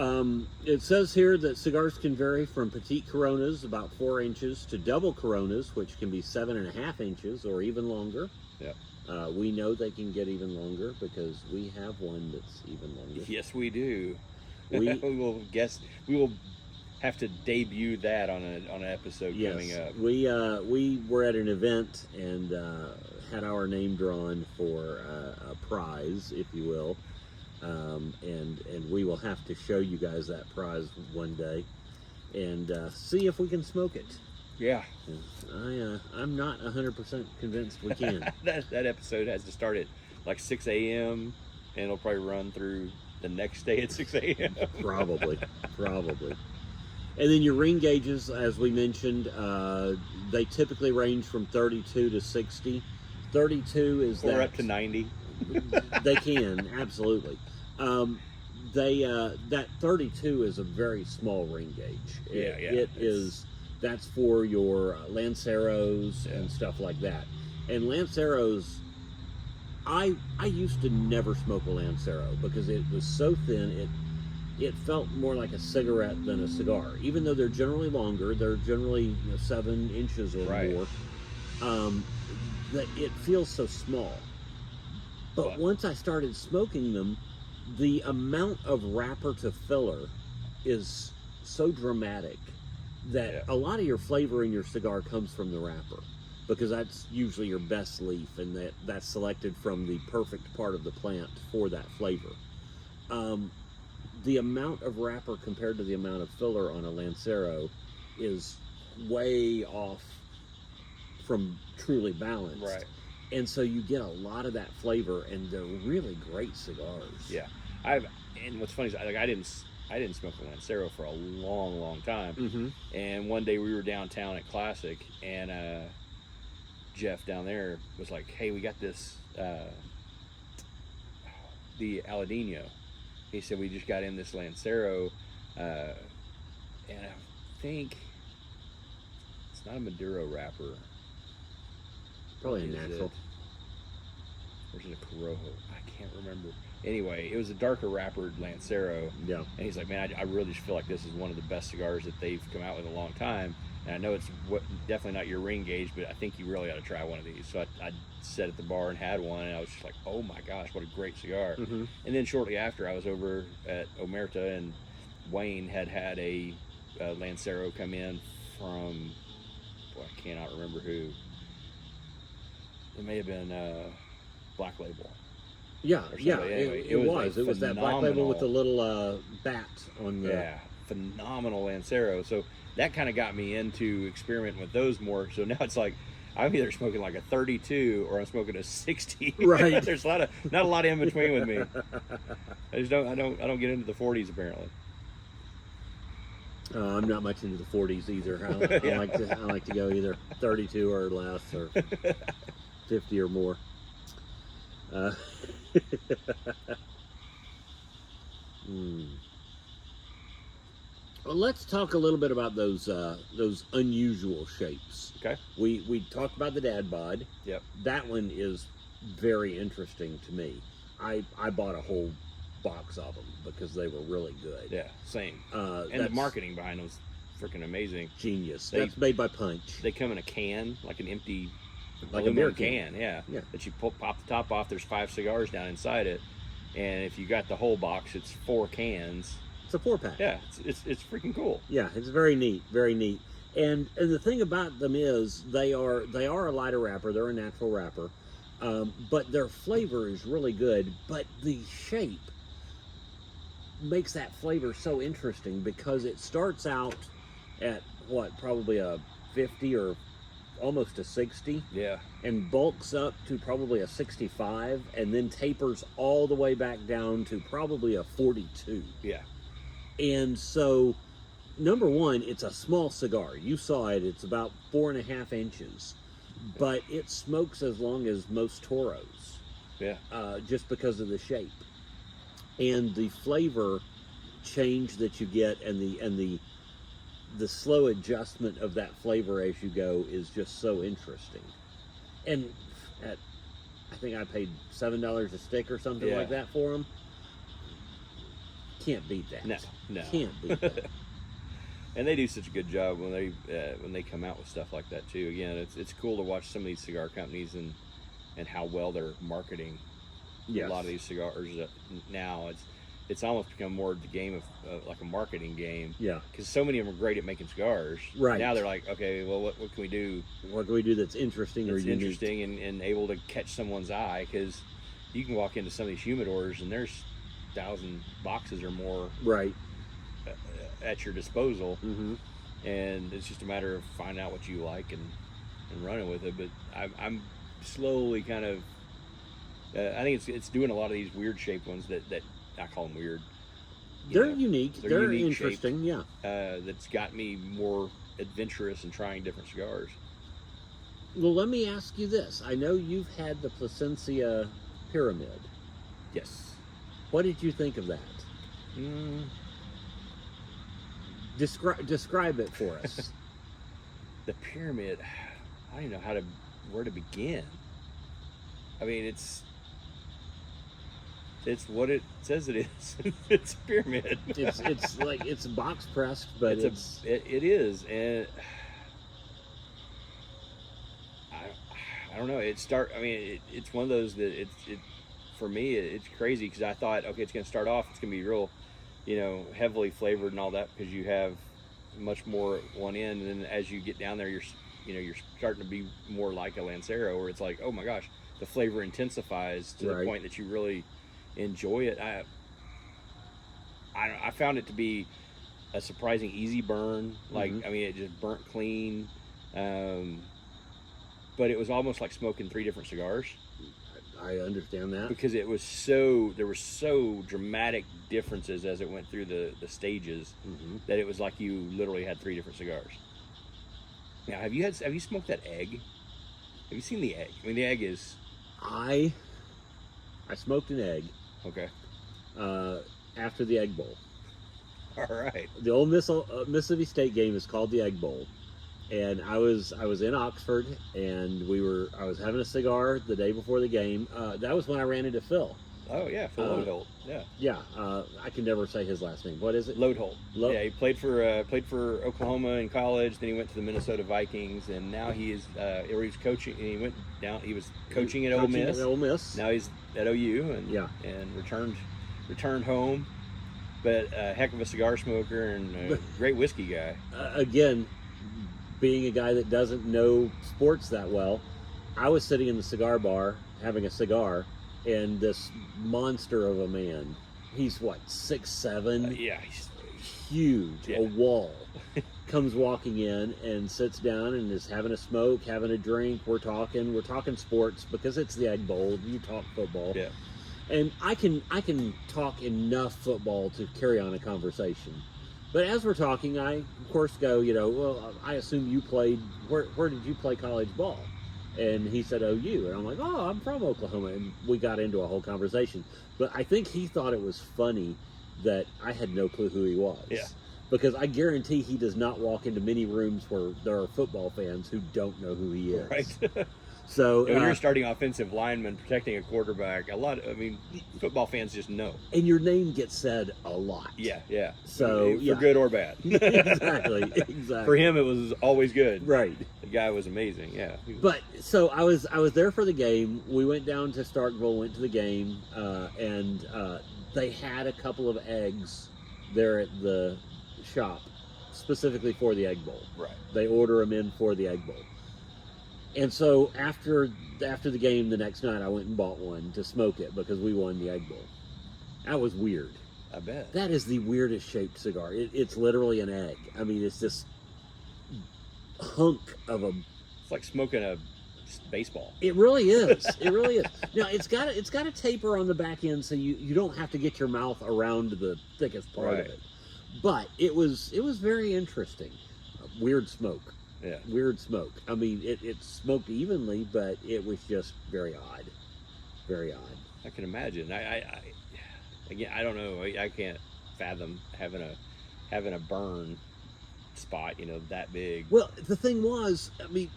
It says here that cigars can vary from petite Coronas, about 4 inches, to double Coronas, which can be 7.5 inches or even longer. yeah. We know they can get even longer because we have one that's even longer. Yes, we do. We- we will have to debut that on an episode coming up. We were at an event and had our name drawn for a prize, if you will, and we will have to show you guys that prize one day and see if we can smoke it. Yeah. I'm not 100% convinced we can. that episode has to start at like 6 a.m. and it'll probably run through the next day at 6 a.m. Probably. And then your ring gauges, as we mentioned, they typically range from 32 to 60. 32 is or up to 90. They can, absolutely. That 32 is a very small ring gauge. It is. That's for your Lanceros and stuff like that. And Lanceros, I used to never smoke a Lancero because it was so thin. It felt more like a cigarette than a cigar. Even though they're generally longer, they're generally 7 inches or more. That it feels so small. But once I started smoking them, the amount of wrapper to filler is so dramatic that a lot of your flavor in your cigar comes from the wrapper, because that's usually your best leaf, and that's selected from the perfect part of the plant for that flavor. The amount of wrapper compared to the amount of filler on a Lancero is way off from truly balanced. Right. And so you get a lot of that flavor, and they're really great cigars. Yeah. And what's funny is I didn't smoke a Lancero for a long time. Mm-hmm. And one day we were downtown at Classic, and Jeff down there was like, "Hey, we got this the Aladino." He said, "We just got in this Lancero, and I think it's not a Maduro wrapper. Probably a natural. Or is it a Corojo? I can't remember. Anyway, it was a darker wrappered Lancero. Yeah. And he's like, man, I really just feel like this is one of the best cigars that they've come out with in a long time. And I know it's definitely not your ring gauge, but I think you really ought to try one of these. So I sat at the bar and had one, and I was just like, oh my gosh, what a great cigar. Mm-hmm. And then shortly after, I was over at Omerta, and Wayne had a Lancero come in from, I cannot remember who. It may have been Black Label. Yeah, Anyway, it was that Black Label with the little bat on the... Yeah, phenomenal Lancero. So that kind of got me into experimenting with those more. So now it's like, I'm either smoking like a 32 or I'm smoking a 60. Right. There's not a lot in between with me. I don't get into the 40s apparently. I'm not much into the 40s either. I like to go either 32 or less, or 50 or more. Well, let's talk a little bit about those unusual shapes. Okay. We talked about the dad bod. Yep. That one is very interesting to me. I bought a whole box of them because they were really good. Yeah, same. And the marketing behind them was freaking amazing. Genius. That's made by Punch. They come in a can, like an empty, like a beer can. Yeah. That you pop the top off. There's 5 cigars down inside it, and if you got the whole box, it's 4 cans. It's a 4-pack. Yeah, it's freaking cool. Yeah, it's very neat, very neat. And the thing about them is they are a lighter wrapper. They're a natural wrapper, but their flavor is really good. But the shape makes that flavor so interesting because it starts out at probably a 50 or almost a 60. Yeah. And bulks up to probably a 65, and then tapers all the way back down to probably a 42. Yeah. And so, number one, it's a small cigar. You saw it. It's about 4.5 inches, but it smokes as long as most Toros. Yeah. Just because of the shape and the flavor change that you get, and the slow adjustment of that flavor as you go is just so interesting. And I think I paid $7 a stick or something like that for them. Can't beat that. No. Can't beat that. And they do such a good job when they come out with stuff like that too. Again, it's cool to watch some of these cigar companies and how well they're marketing a lot of these cigars. Now it's almost become more the game of like a marketing game. Yeah. Because so many of them are great at making cigars. Right. Now they're like, okay, well, what can we do? What can we do that's interesting or unique? Interesting and able to catch someone's eye? Because you can walk into some of these humidors and there's 1,000 boxes or more at your disposal. Mm-hmm. And it's just a matter of finding out what you like and running with it. But I'm slowly kind of I think it's doing a lot of these weird shaped ones that I call them weird. They're unique. They're interesting. Shaped, that's got me more adventurous in trying different cigars. Well, let me ask you this. I know you've had the Plasencia Pyramid. Yes. What did you think of that? Describe it for us. The Pyramid, I don't even know where to begin. I mean, It's what it says it is. It's a pyramid. It's like it's box pressed, but it is, and I don't know. It's one of those that for me it's crazy because I thought, okay, it's going to start off, it's going to be real, heavily flavored and all that because you have much more at one end, and then as you get down there, you're starting to be more like a Lancero, where it's like, oh my gosh, the flavor intensifies to the point that you really enjoy it. I found it to be a surprising easy burn. Like, it just burnt clean. But it was almost like smoking 3 different cigars. I understand that. Because there were so dramatic differences as it went through the stages that it was like you literally had 3 different cigars. Now, have you smoked that egg? Have you seen the egg? I mean, the egg is... I smoked an egg. Okay. After the Egg Bowl. All right. The old Mississippi State game is called the Egg Bowl, and I was in Oxford, and I was having a cigar the day before the game. That was when I ran into Phil. Oh yeah, Phil Lodeholt. Yeah. Yeah. I can never say his last name. What is it? Lodeholt. Yeah, he played for Oklahoma in college. Then he went to the Minnesota Vikings, and now he is. He was coaching. And he went down. He was coaching at Ole Miss. At Ole Miss. Now he's at OU, and returned home. But a heck of a cigar smoker and a great whiskey guy. Again, being a guy that doesn't know sports that well, I was sitting in the cigar bar having a cigar, and this monster of a man, he's what, 6'7"? Yeah, he's huge, a wall, comes walking in and sits down and is having a smoke, having a drink. We're talking sports because it's the Egg Bowl. You talk football. Yeah. And I can talk enough football to carry on a conversation. But as we're talking, I, of course, go, well, I assume you played, where did you play college ball? And he said, OU. And I'm like, oh, I'm from Oklahoma. And we got into a whole conversation. But I think he thought it was funny that I had no clue who he was. Yeah. Because I guarantee he does not walk into many rooms where there are football fans who don't know who he is. Right. So when you're a starting offensive lineman protecting a quarterback, football fans just know. And your name gets said a lot. Yeah. So for good or bad. Exactly. For him, it was always good. Right. The guy was amazing. Yeah. But so I was there for the game. We went down to Starkville, went to the game, and they had a couple of eggs there at the shop specifically for the Egg Bowl. Right. They order them in for the Egg Bowl. And so after the game the next night, I went and bought one to smoke it because we won the Egg Bowl. That was weird. I bet. That is the weirdest shaped cigar. It's literally an egg. I mean, it's this hunk of a... It's like smoking a baseball. It really is. It really is. Now, it's got a taper on the back end, so you don't have to get your mouth around the thickest part of it. But it was very interesting. Weird smoke. Yeah. Weird smoke. I mean, it smoked evenly, but it was just very odd. Very odd. I can imagine. Again, I don't know. I can't fathom having a burn spot, that big. Well, the thing was, I mean,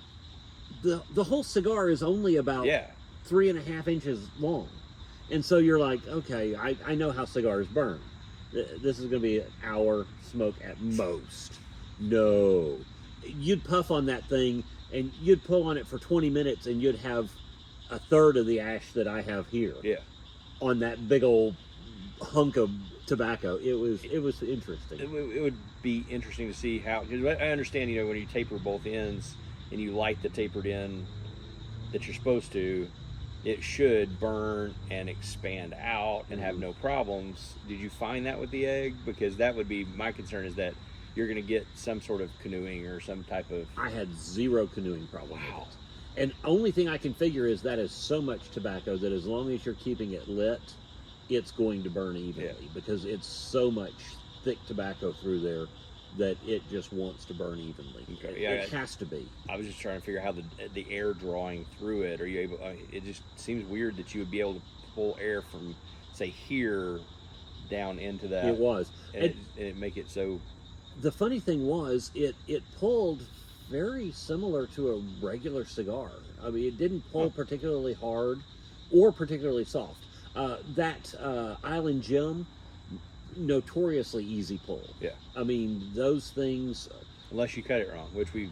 the whole cigar is only about 3.5 inches long. And so you're like, okay, I know how cigars burn. This is going to be an hour smoke at most. No. You'd puff on that thing and you'd pull on it for 20 minutes and you'd have a third of the ash that I have here. Yeah. On that big old hunk of tobacco. It was interesting. It would be interesting to see how, because I understand, when you taper both ends and you light the tapered end that you're supposed to, it should burn and expand out and have no problems. Did you find that with the egg? Because that would be my concern, is that you're going to get some sort of canoeing or some type of... I had zero canoeing problem. Wow. And only thing I can figure is that is so much tobacco that as long as you're keeping it lit, it's going to burn evenly because it's so much thick tobacco through there that it just wants to burn evenly. Okay. It has to be. I was just trying to figure out how the air drawing through it. Are you able? It just seems weird that you would be able to pull air from, say, here down into that. It was, and it make it so. The funny thing was, it pulled very similar to a regular cigar. I mean, it didn't pull particularly hard or particularly soft. That Island Jim, notoriously easy pull. Yeah. I mean, those things. Unless you cut it wrong, which we've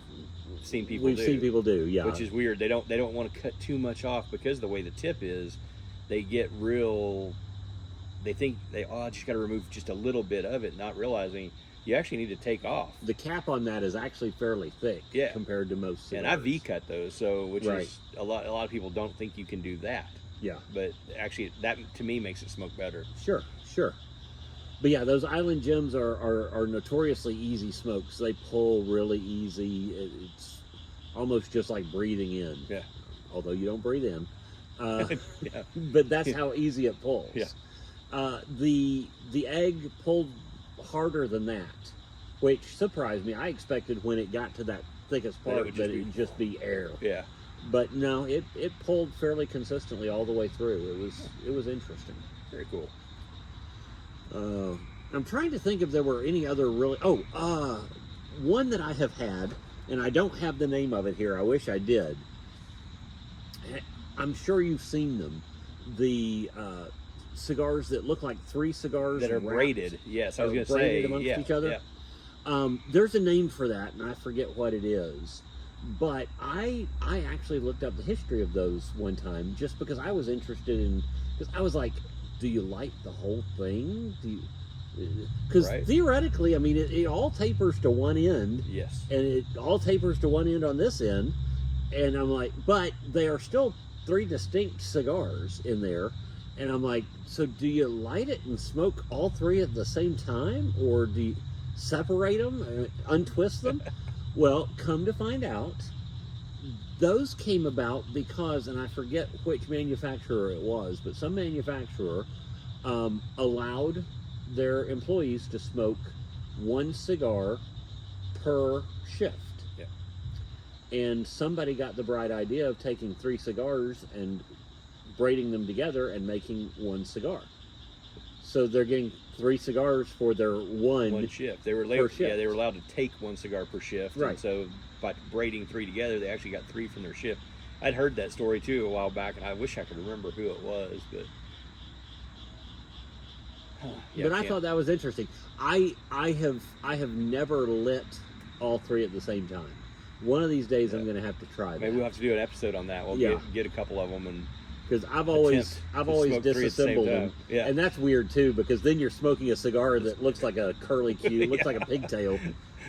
seen people We've do. seen people do, yeah. Which is weird. They don't want to cut too much off because of the way the tip is. They get real. They think I just got to remove just a little bit of it, not realizing you actually need to take off. The cap on that is actually fairly thick, compared to most cigars. And I V-cut those, which Right. is a lot of people don't think you can do that. Yeah. But actually, that to me makes it smoke better. Sure. But yeah, those Island Gems are notoriously easy smokes. They pull really easy. It's almost just like breathing in. Yeah. Although you don't breathe in. Yeah. But that's how easy it pulls. Yeah. The egg pulled harder than that, which surprised me. I expected when it got to that thickest part that it would just be air. Yeah. But no, it pulled fairly consistently all the way through. It was interesting. Very cool. I'm trying to think if there were any other really. One that I have had, and I don't have the name of it here. I wish I did. I'm sure you've seen them. The cigars that look like 3 cigars that are wrapped, braided. Yes, I was going to braided say amongst each other. Yeah. There's a name for that, and I forget what it is. But I actually looked up the history of those one time just because I was interested in. Because I was like, do you light the whole thing? Because theoretically, I mean, it all tapers to one end. Yes. And it all tapers to one end on this end. And I'm like, but they are still 3 distinct cigars in there. And I'm like, so do you light it and smoke all 3 at the same time? Or do you separate them, untwist them? Well, come to find out, those came about because, and I forget which manufacturer it was, but some manufacturer allowed their employees to smoke 1 cigar per shift. Yeah. And somebody got the bright idea of taking 3 cigars and braiding them together and making 1 cigar. So they're getting 3 cigars for their one shift. They were shift. Yeah, they were allowed to take 1 cigar per shift. Right. And so by braiding 3 together, they actually got 3 from their shift. I'd heard that story too a while back, and I wish I could remember who it was, but. But I thought that was interesting. I have never lit all 3 at the same time. One of these days, I'm going to have to try that. Maybe we'll have to do an episode on that. We'll get a couple of them and. Because I've always disassembled them, and that's weird too. Because then you're smoking a cigar that looks like a curly Q, looks like a pigtail,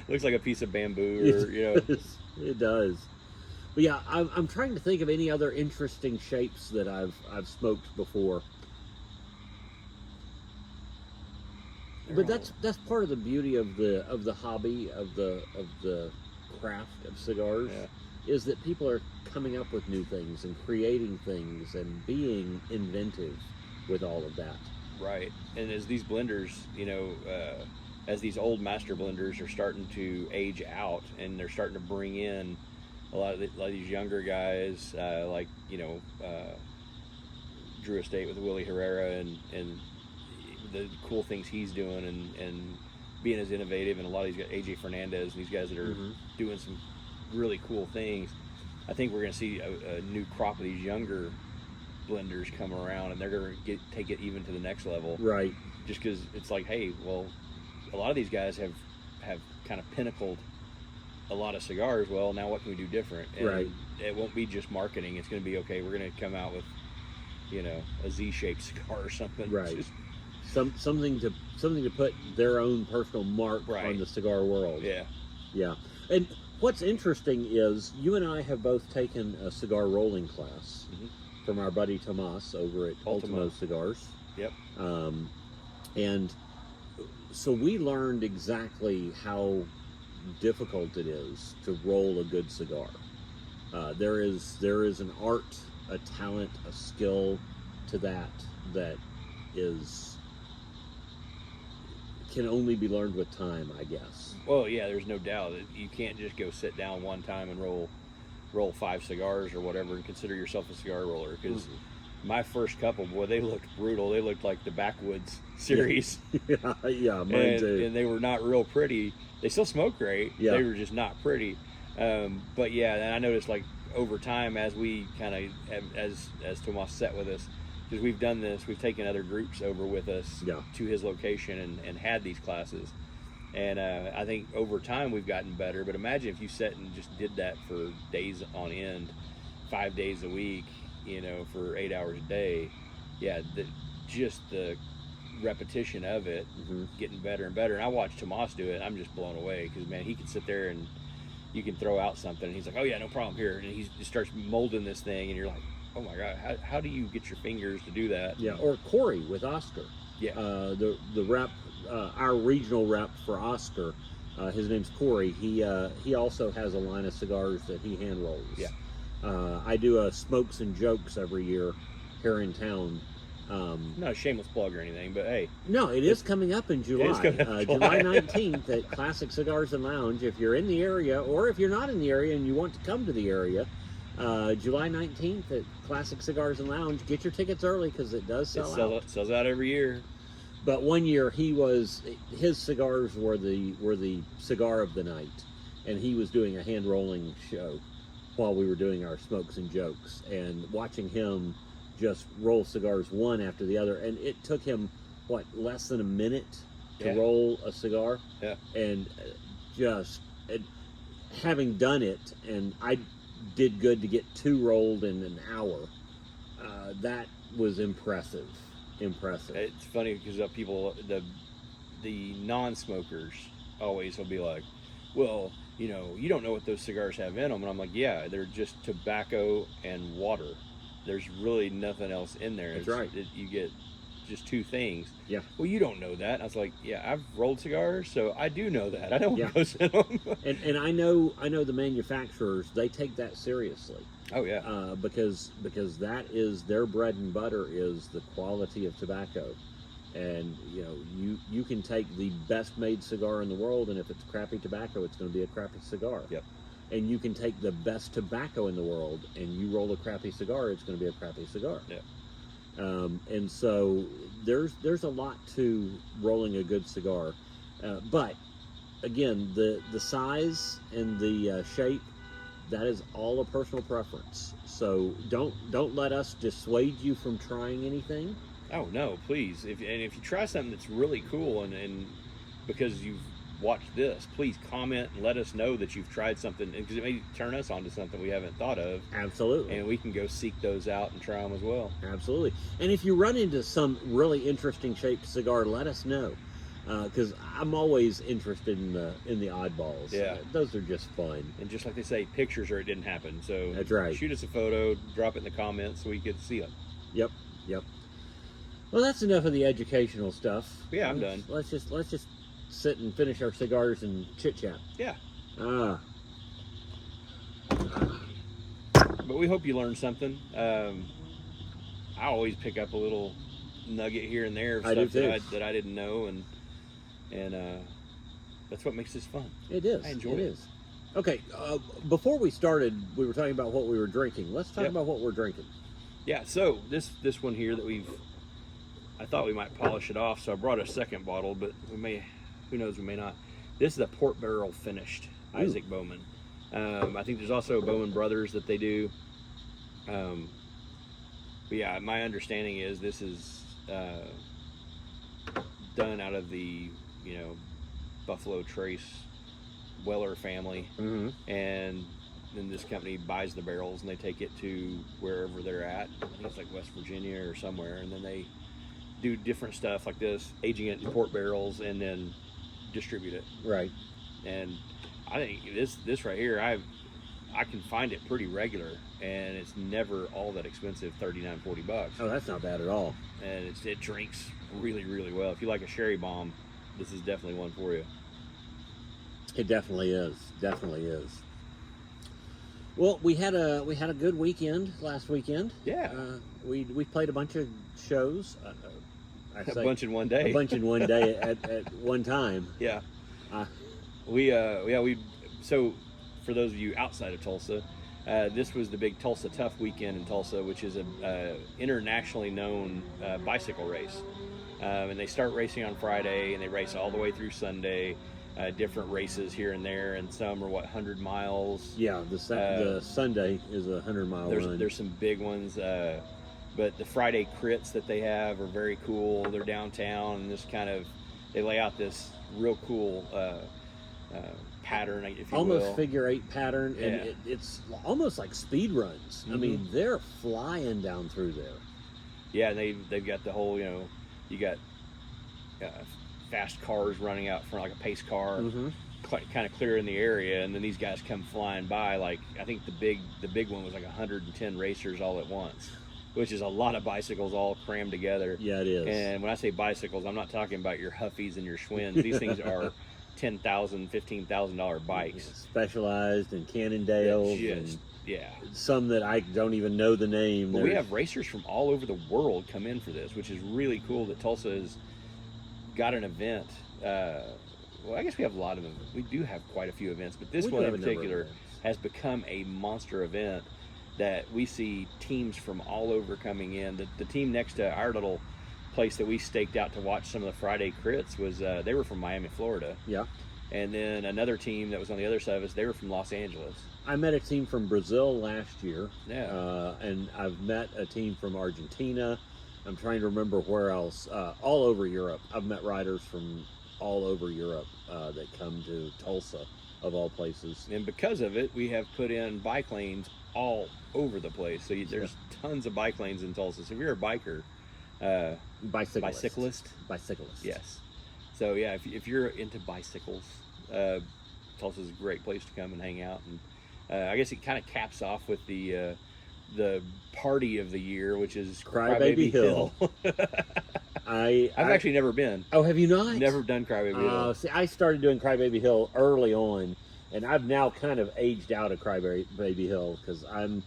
looks like a piece of bamboo, or It does. But yeah, I'm trying to think of any other interesting shapes that I've smoked before. But that's part of the beauty of the hobby of the craft of cigars. Yeah. Is that people are coming up with new things and creating things and being inventive with all of that. Right. And as these blenders, as these old master blenders are starting to age out and they're starting to bring in a lot of these younger guys, Drew Estate with Willie Herrera and the cool things he's doing and being as innovative, and a lot of these guys, AJ Fernandez and these guys that are doing some really cool things. I think we're going to see a new crop of these younger blenders come around, and they're going to take it even to the next level. Right. Just because it's like, hey, well, a lot of these guys have kind of pinnacled a lot of cigars. Well, now what can we do different? And right. It won't be just marketing. It's going to be, okay, we're going to come out with, a Z-shaped cigar or something. Right. Something to put their own personal mark on the cigar world. Yeah. Yeah. And what's interesting is you and I have both taken a cigar rolling class from our buddy Tomas over at Ultimo Cigars. Yep. And so we learned exactly how difficult it is to roll a good cigar. There is an art, a talent, a skill to that can only be learned with time, I guess. Well, yeah, there's no doubt that you can't just go sit down one time and roll 5 cigars or whatever and consider yourself a cigar roller. Because my first couple, boy, they looked brutal. They looked like the Backwoods series. Yeah, mine too. And they were not real pretty. They still smoke great. Yeah. They were just not pretty. But yeah, and I noticed like over time as we kind of as Tomas sat with us, because we've done this. We've taken other groups over with us to his location and had these classes. And I think over time we've gotten better. But imagine if you sat and just did that for days on end, 5 days a week, you know, for 8 hours a day. Yeah, just the repetition of it, getting better and better. And I watch Tomas do it, and I'm just blown away because, man, he can sit there and you can throw out something, and he's like, oh, yeah, no problem here. And he starts molding this thing, and you're like, oh, my God, how do you get your fingers to do that? Yeah, or Corey with Oscar. Yeah. The rep, our regional rep for Oscar, his name's Corey. He also has a line of cigars that he hand rolls. Yeah. I do a Smokes and Jokes every year here in town. Not a shameless plug or anything, but hey. No, it is coming up in July. It is coming up July 19th at Classic Cigars and Lounge. If you're in the area, or if you're not in the area and you want to come to the area, July 19th at Classic Cigars and Lounge. Get your tickets early because it does sell out. It sells out every year. But one year his cigars were the cigar of the night, and he was doing a hand rolling show while we were doing our Smokes and Jokes, and watching him just roll cigars one after the other, and it took him less than a minute to roll a cigar. Yeah. And having done it, and I did good to get 2 rolled in an hour. That was impressive. It's funny because people, the non-smokers always will be like, well, you know, you don't know what those cigars have in them. And I'm like, yeah, they're just tobacco and water. There's really nothing else in there. That's right. You get just 2 things. Yeah. Well, you don't know that. I was like, yeah, I've rolled cigars, so I do know that. I know what goes in them. and I know the manufacturers, they take that seriously. Oh yeah. Because that is their bread and butter, is the quality of tobacco. And you know, you can take the best made cigar in the world, and if it's crappy tobacco, it's going to be a crappy cigar. Yep. And you can take the best tobacco in the world, and you roll a crappy cigar, it's going to be a crappy cigar. Yeah. And so there's a lot to rolling a good cigar, but again, the size and the shape, that is all a personal preference. So don't let us dissuade you from trying anything. Oh no, please! If you try something that's really cool and because you've watched this, please comment and let us know that you've tried something, because it may turn us onto something we haven't thought of. Absolutely. And we can go seek those out and try them as well. Absolutely. And if you run into some really interesting shaped cigar, let us know, because I'm always interested in the oddballs. Yeah, those are just fun. And just like they say, pictures or it didn't happen. So that's right. Shoot us a photo, drop it in the comments so we could see it. Yep. Well, that's enough of the educational stuff. Yeah, I'm done. Let's just sit and finish our cigars and chit chat. Yeah. But we hope you learned something. I always pick up a little nugget here and there of stuff that I didn't know, and that's what makes this fun. It is. I enjoy it. Okay, before we started, we were talking about what we were drinking. Let's talk about what we're drinking. Yeah, so this one here that I thought we might polish it off, so I brought a second bottle, but we may, who knows, we may not. This is a port barrel finished Isaac Bowman. I think there's also Bowman Brothers that they do. But yeah, my understanding is this is done out of the, Buffalo Trace Weller family. Mm-hmm. And then this company buys the barrels and they take it to wherever they're at. I think it's like West Virginia or somewhere. And then they do different stuff like this, aging it in port barrels and then distribute it. Right. And I think this right here, I can find it pretty regular, and it's never all that expensive, $39-$40. Oh, that's not bad at all. And it drinks really, really well. If you like a sherry bomb, this is definitely one for you. It definitely is. Well, we had a good weekend last weekend. Yeah. We played a bunch of shows. A bunch in one day. A bunch in one day at one time. Yeah. So for those of you outside of Tulsa, this was the big Tulsa Tough weekend in Tulsa, which is a internationally known bicycle race. And they start racing on Friday and they race all the way through Sunday. Different races here and there, and some are 100 miles. Yeah, the Sunday is a 100-mile run. There's some big ones. But the Friday crits that they have are very cool. They're downtown, and they lay out this real cool pattern, if you almost will. figure 8 pattern, and it's almost like speed runs. I mean, they're flying down through there. Yeah, and they've got the whole, you got fast cars running out front, like a pace car, kind of clearing the area, and then these guys come flying by. Like, I think the big one was like 110 racers all at once, which is a lot of bicycles all crammed together. Yeah, it is. And when I say bicycles, I'm not talking about your Huffies and your Schwinn's. These things are $10,000, $15,000 bikes, specialized and Cannondales, and some that I don't even know the name. But we have racers from all over the world come in for this, which is really cool. That Tulsa has got an event. Well, I guess we have a lot of them. We do have quite a few events, but this one in particular has become a monster event that we see teams from all over coming in. The team next to our little place that we staked out to watch some of the Friday crits was they were from Miami, Florida. Yeah. And then another team that was on the other side of us, they were from Los Angeles. I met a team from Brazil last year. Yeah. And I've met a team from Argentina. I'm trying to remember where else. All over Europe. I've met riders from all over Europe that come to Tulsa, of all places. And because of it, we have put in bike lanes all over the place. So there's tons of bike lanes in Tulsa. So if you're a biker, bicyclist, yes. So yeah, if you're into bicycles, Tulsa's a great place to come and hang out. And I guess it kind of caps off with the party of the year, which is Crybaby Hill. I've actually never been. Oh, have you not? Never done Crybaby Hill. See, I started doing Crybaby Hill early on, and I've now kind of aged out of Crybaby Hill because I'm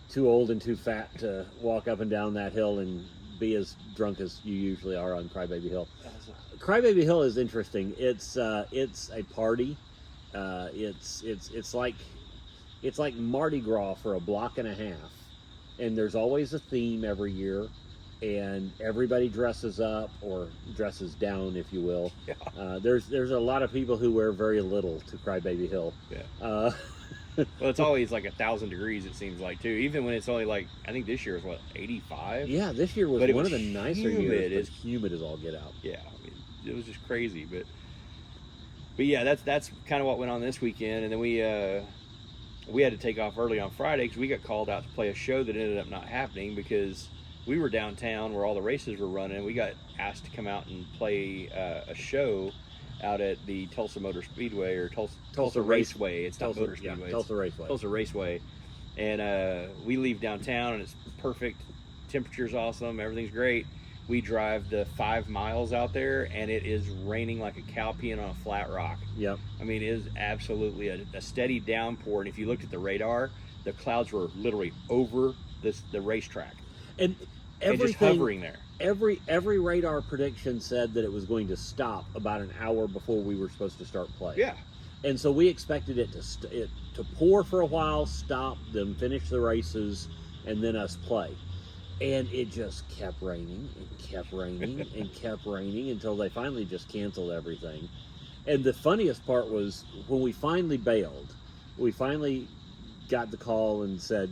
too old and too fat to walk up and down that hill and be as drunk as you usually are on Crybaby Hill. Crybaby Hill is interesting. It's a party. It's like Mardi Gras for a block and a half, and there's always a theme every year, and everybody dresses up or dresses down, if you will. Yeah. There's a lot of people who wear very little to Crybaby Hill. Yeah. Well, it's always like 1,000 degrees, it seems like, too. Even when it's only like, I think this year was what, 85? Yeah, this year was one of the nicer years. It's humid as all get out. Yeah, I mean, it was just crazy. But yeah, that's kind of what went on this weekend. And then we had to take off early on Friday because we got called out to play a show that ended up not happening because we were downtown where all the races were running. We got asked to come out and play a show out at the Tulsa Motor Speedway or Tulsa Raceway. It's not Motor Speedway. Yeah, Tulsa Raceway. Tulsa Raceway. And we leave downtown and it's perfect. Temperature's awesome. Everything's great. We drive the 5 miles out there and it is raining like a cow peeing on a flat rock. Yep. I mean, it is absolutely a steady downpour. And if you looked at the radar, the clouds were literally over the racetrack. And just hovering there. Every radar prediction said that it was going to stop about an hour before we were supposed to start playing. Yeah. And so we expected it to pour for a while, stop, then finish the races, and then us play. And it just kept raining and kept raining and kept raining until they finally just canceled everything. And the funniest part was when we finally bailed, we finally got the call and said,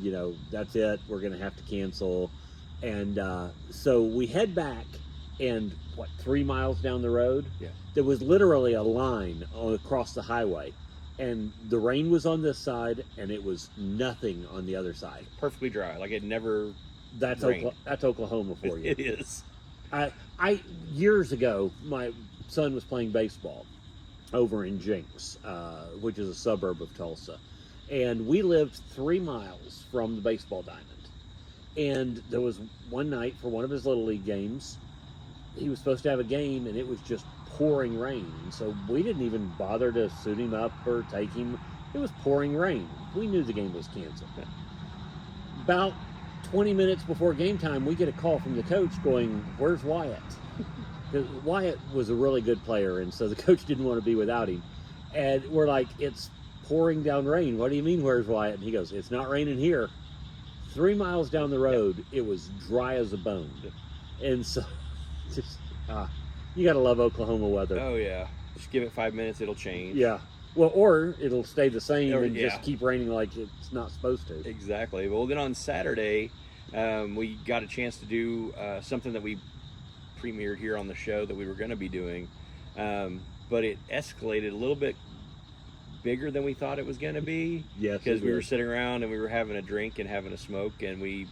that's it, we're going to have to cancel. And so we head back, and 3 miles down the road, there was literally a line across the highway, and the rain was on this side, and it was nothing on the other side. Perfectly dry, like it never. That's Oklahoma for you. It is. I years ago, my son was playing baseball over in Jenks, which is a suburb of Tulsa, and we lived 3 miles from the baseball diamond. And there was one night for one of his Little League games, he was supposed to have a game, and it was just pouring rain. And so we didn't even bother to suit him up or take him. It was pouring rain. We knew the game was canceled. About 20 minutes before game time, we get a call from the coach going, "Where's Wyatt?" Because Wyatt was a really good player, and so the coach didn't want to be without him. And we're like, "It's pouring down rain. What do you mean, where's Wyatt?" And he goes, "It's not raining here." 3 miles down the road, it was dry as a bone. And so, just, you got to love Oklahoma weather. Oh, yeah. Just give it 5 minutes, it'll change. Yeah. Well, or it'll stay the same and just keep raining like it's not supposed to. Exactly. Well, then on Saturday, we got a chance to do something that we premiered here on the show that we were going to be doing, but it escalated a little bit bigger than we thought it was going to be. Yes, because we were sitting around and we were having a drink and having a smoke, and we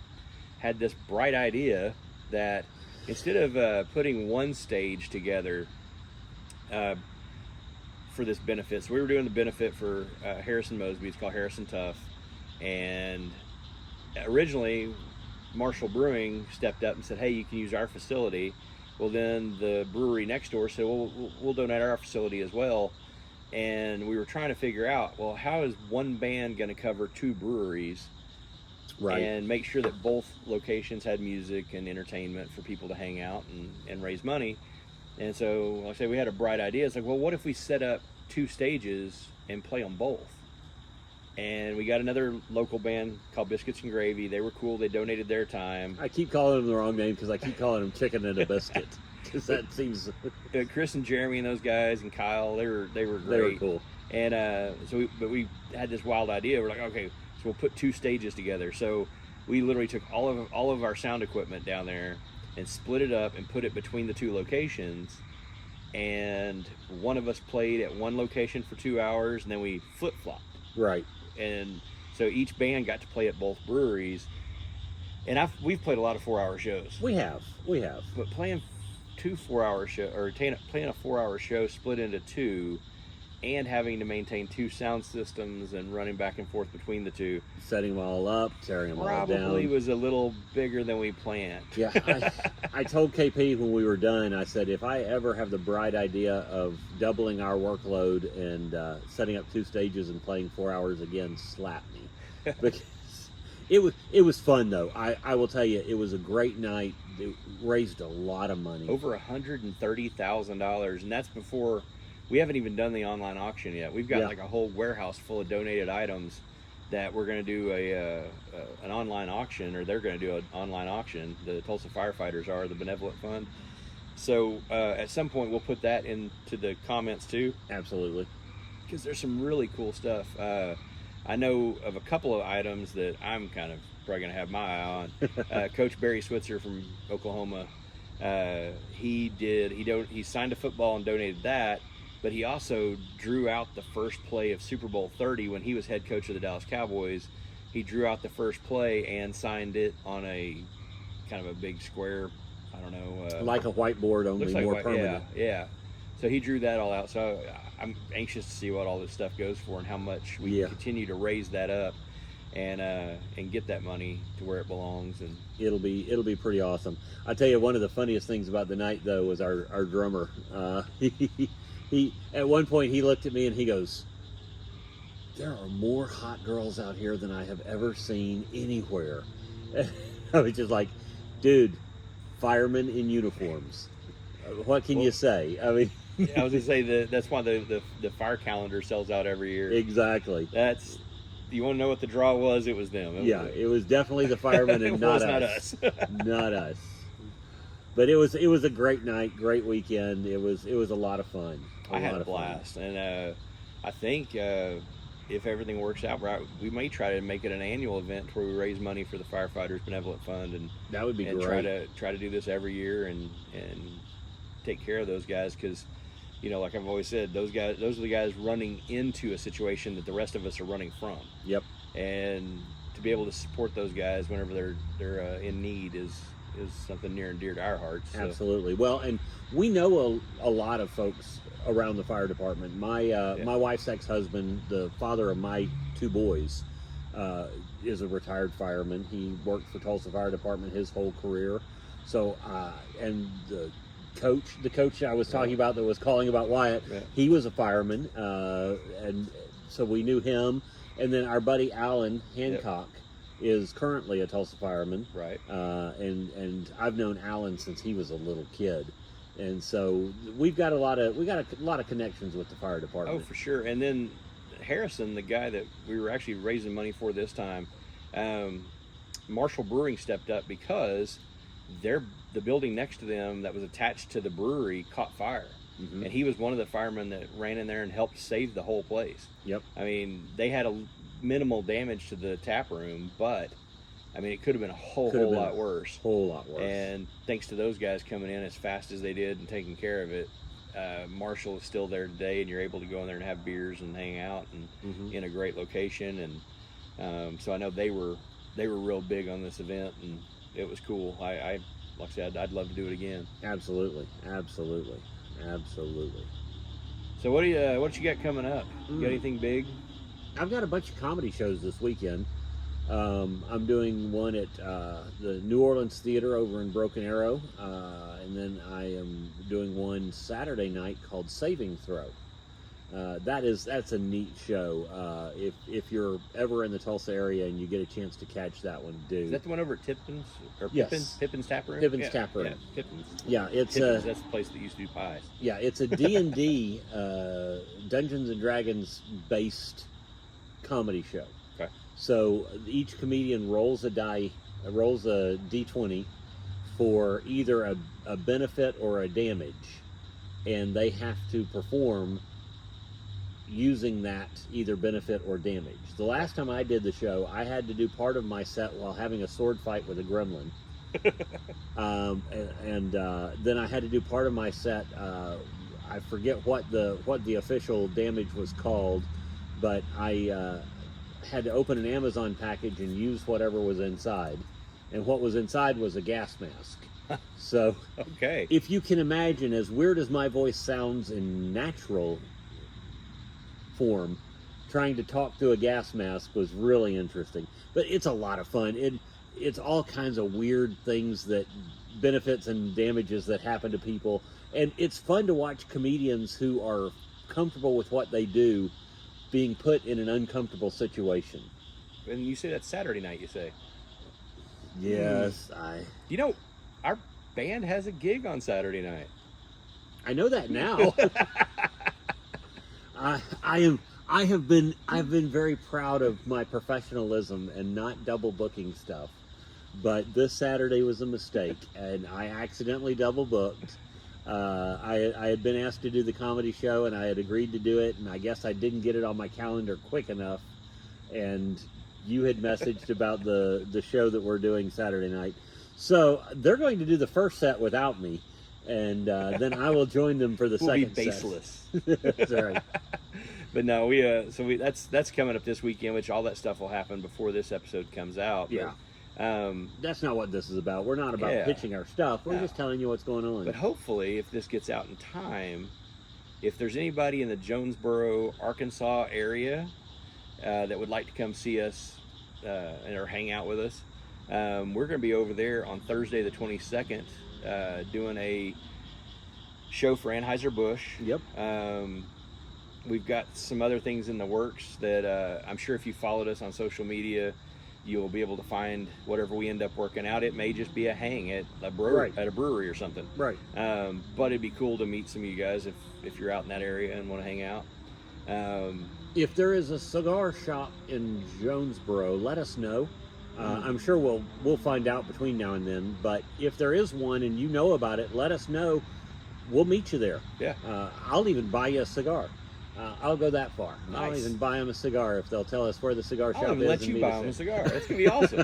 had this bright idea that instead of putting one stage together for this benefit, so we were doing the benefit for Harrison Mosby. It's called Harrison Tough, and originally Marshall Brewing stepped up and said, hey, you can use our facility. Well, then the brewery next door said, well, we'll donate our facility as well. And we were trying to figure out, well, how is one band going to cover two breweries, right, and make sure that both locations had music and entertainment for people to hang out and raise money. And so, like I say, we had a bright idea. It's like, well, what if we set up two stages and play on both? And we got another local band called Biscuits and Gravy. They were cool. They donated their time. I keep calling them the wrong name because I keep calling them Chicken and a Biscuit. Because that seems... Chris and Jeremy and those guys and Kyle, they were great. They were cool. And but we had this wild idea. We're like, okay, so we'll put two stages together. So we literally took all of our sound equipment down there and split it up and put it between the two locations. And one of us played at one location for 2 hours, and then we flip-flopped. Right. And so each band got to play at both breweries. And we've played a lot of 4-hour shows. We have. But playing two 4-hour show, or playing a 4-hour show split into two, and having to maintain two sound systems and running back and forth between the two, setting them all up, tearing them all down, probably was a little bigger than we planned. Yeah, I told KP when we were done, I said, if I ever have the bright idea of doubling our workload and setting up two stages and playing 4 hours again, slap me. Because it was fun though. I will tell you, it was a great night. It raised a lot of money, over $130,000, and that's before. We haven't even done the online auction yet. We've got like a whole warehouse full of donated items that we're going to do an online auction, or they're going to do an online auction. The Tulsa firefighters are the benevolent fund. So at some point we'll put that into the comments too. Absolutely. Because there's some really cool stuff. I know of a couple of items that I'm kind of probably going to have my eye on. Coach Barry Switzer from Oklahoma, he signed a football and donated that. But he also drew out the first play of Super Bowl 30 when he was head coach of the Dallas Cowboys. He drew out the first play and signed it on a kind of a big square, I don't know. Like a whiteboard, only more permanent. Yeah. So he drew that all out. So I'm anxious to see what all this stuff goes for and how much we can continue to raise that up and get that money to where it belongs. And it'll be pretty awesome. I tell you, one of the funniest things about the night though was our drummer. He at one point he looked at me and he goes, "There are more hot girls out here than I have ever seen anywhere." And I was just like, "Dude, firemen in uniforms. What can you say?" I mean, I was gonna say that's why the fire calendar sells out every year. Exactly. You want to know what the draw was? It was them. It was definitely the firemen and not us. Not us. But it was a great night, great weekend. It was a lot of fun. I had a blast, and I think if everything works out right, we may try to make it an annual event where we raise money for the Firefighters Benevolent Fund, and that would be great. Try to do this every year and take care of those guys, because like I've always said, those are the guys running into a situation that the rest of us are running from. Yep. And to be able to support those guys whenever they're in need is something near and dear to our hearts. So. Absolutely. Well, and we know a lot of folks around the fire department. My wife's ex-husband, the father of my two boys, is a retired fireman. He worked for Tulsa Fire Department his whole career. So, and the coach I was talking about that was calling about Wyatt, he was a fireman, and so we knew him. And then our buddy Alan Hancock is currently a Tulsa fireman, right? And I've known Alan since he was a little kid, and so we got a lot of connections with the fire department. Oh, for sure. And then Harrison, the guy that we were actually raising money for this time, Marshall Brewing stepped up because the building next to them that was attached to the brewery caught fire. Mm-hmm. And he was one of the firemen that ran in there and helped save the whole place. Yep. I mean, they had a minimal damage to the tap room, but I mean, it could have been a whole lot worse. Whole lot worse. And thanks to those guys coming in as fast as they did and taking care of it, Marshall is still there today, and you're able to go in there and have beers and hang out and in a great location. And so I know they were real big on this event, and it was cool. I like I said, I'd love to do it again. Absolutely. So what you got coming up? You got anything big? I've got a bunch of comedy shows this weekend. I'm doing one at the New Orleans Theater over in Broken Arrow, and then I am doing one Saturday night called Saving Throw. That's a neat show. If you're ever in the Tulsa area and you get a chance to catch that one, do. Is that the one over at Tipton's or Yes. Pippin's Tap Room? Pippin's Tap Room. Yeah, Pippin's. Yeah, it's Tippin's, that's the place that used to do pies. Yeah, it's a D&D Dungeons and Dragons based comedy show. Okay. So each comedian rolls a D20 for either a benefit or a damage, and they have to perform using that either benefit or damage. The last time I did the show, I had to do part of my set while having a sword fight with a gremlin. Then I had to do part of my set. I forget what the official damage was called, but I had to open an Amazon package and use whatever was inside, and what was inside was a gas mask. So, okay, if you can imagine, as weird as my voice sounds in natural form, trying to talk through a gas mask was really interesting. But it's a lot of fun. It's all kinds of weird things, that benefits and damages that happen to people, and it's fun to watch comedians who are comfortable with what they do being put in an uncomfortable situation. And you say that's Saturday night, you say? Yes, You know, our band has a gig on Saturday night. I know that now. I've been very proud of my professionalism and not double booking stuff. But this Saturday was a mistake, and I accidentally double booked. I had been asked to do the comedy show, and I had agreed to do it, and I guess I didn't get it on my calendar quick enough. And you had messaged about the show that we're doing Saturday night. So they're going to do the first set without me, and then I will join them for the second be baseless. set. That's right. But no, that's coming up this weekend, which all that stuff will happen before this episode comes out. Yeah. That's not what this is about. We're not about pitching our stuff. We're just telling you what's going on. But hopefully, if this gets out in time, if there's anybody in the Jonesboro, Arkansas area that would like to come see us or hang out with us, we're going to be over there on Thursday the 22nd doing a show for Anheuser-Busch. Yep. We've got some other things in the works that I'm sure if you followed us on social media, you'll be able to find whatever we end up working out. It may just be a hang at a brewery or something. Right. But it'd be cool to meet some of you guys if you're out in that area and want to hang out. If there is a cigar shop in Jonesboro, let us know. I'm sure we'll find out between now and then. But if there is one and you know about it, let us know. We'll meet you there. Yeah. I'll even buy you a cigar. I'll go that far. Nice. I'll even buy them a cigar if they'll tell us where the cigar shop is. I'll even let you buy them a cigar. That's gonna be awesome.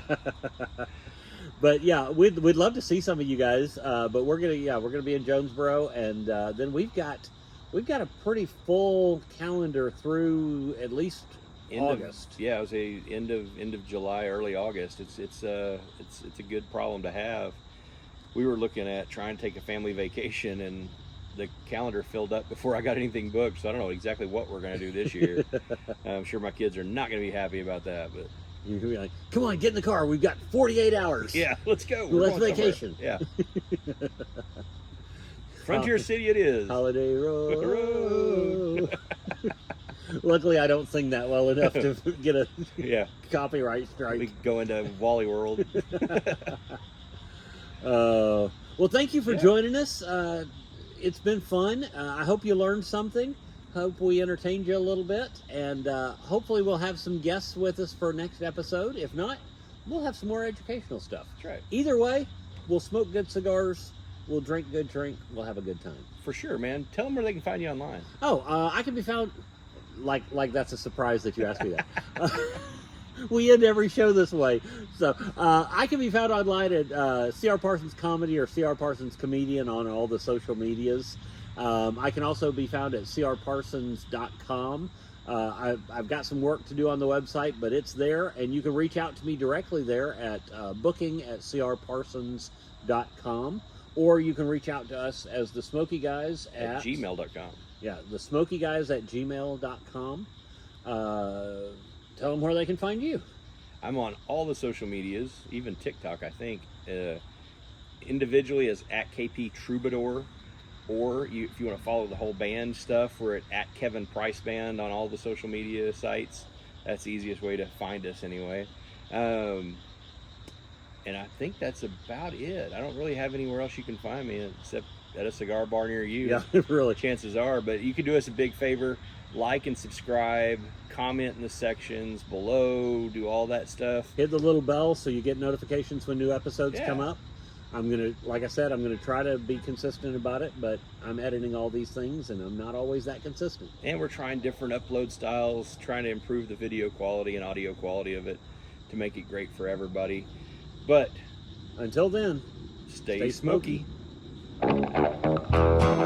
But yeah, we'd love to see some of you guys. But we're gonna be in Jonesboro, and then we've got a pretty full calendar through at least August. I would say end of July, early August. It's a good problem to have. We were looking at trying to take a family vacation, and the calendar filled up before I got anything booked, so I don't know exactly what we're going to do this year. I'm sure my kids are not going to be happy about that, but you're going to be like, come on, get in the car. We've got 48 hours. Yeah, let's go. Let's vacation. Yeah. Frontier City it is. Holiday Road. Luckily, I don't sing that well enough to get a copyright strike. We go into Wally World. Well, thank you for joining us. It's been fun. I hope you learned something. Hope we entertained you a little bit. And hopefully we'll have some guests with us for next episode. If not, we'll have some more educational stuff. That's right. Either way, we'll smoke good cigars. We'll drink good drink. We'll have a good time. For sure, man. Tell them where they can find you online. I can be found... Like that's a surprise that you asked me that. We end every show this way. So I can be found online at CR Parsons Comedy or CR Parsons Comedian on all the social medias. I can also be found at crparsons.com. I've got some work to do on the website, but it's there, and you can reach out to me directly there at booking@crparsons.com, or you can reach out to us as the Smokey Guys at gmail.com. Yeah, the Smokey Guys at gmail.com. Tell them where they can find you. I'm on all the social medias, even TikTok, I think, individually as at KP Troubadour. Or if you want to follow the whole band stuff, we're at Kevin Price Band on all the social media sites. That's the easiest way to find us anyway. And I think that's about it. I don't really have anywhere else you can find me except at a cigar bar near you. Yeah, really. Chances are. But you could do us a big favor. Like and subscribe. Comment in the sections below. Do all that stuff. Hit the little bell so you get notifications when new episodes come up. Like I said, I'm going to try to be consistent about it, but I'm editing all these things and I'm not always that consistent. And we're trying different upload styles, trying to improve the video quality and audio quality of it to make it great for everybody. But until then, stay smoky. smoky.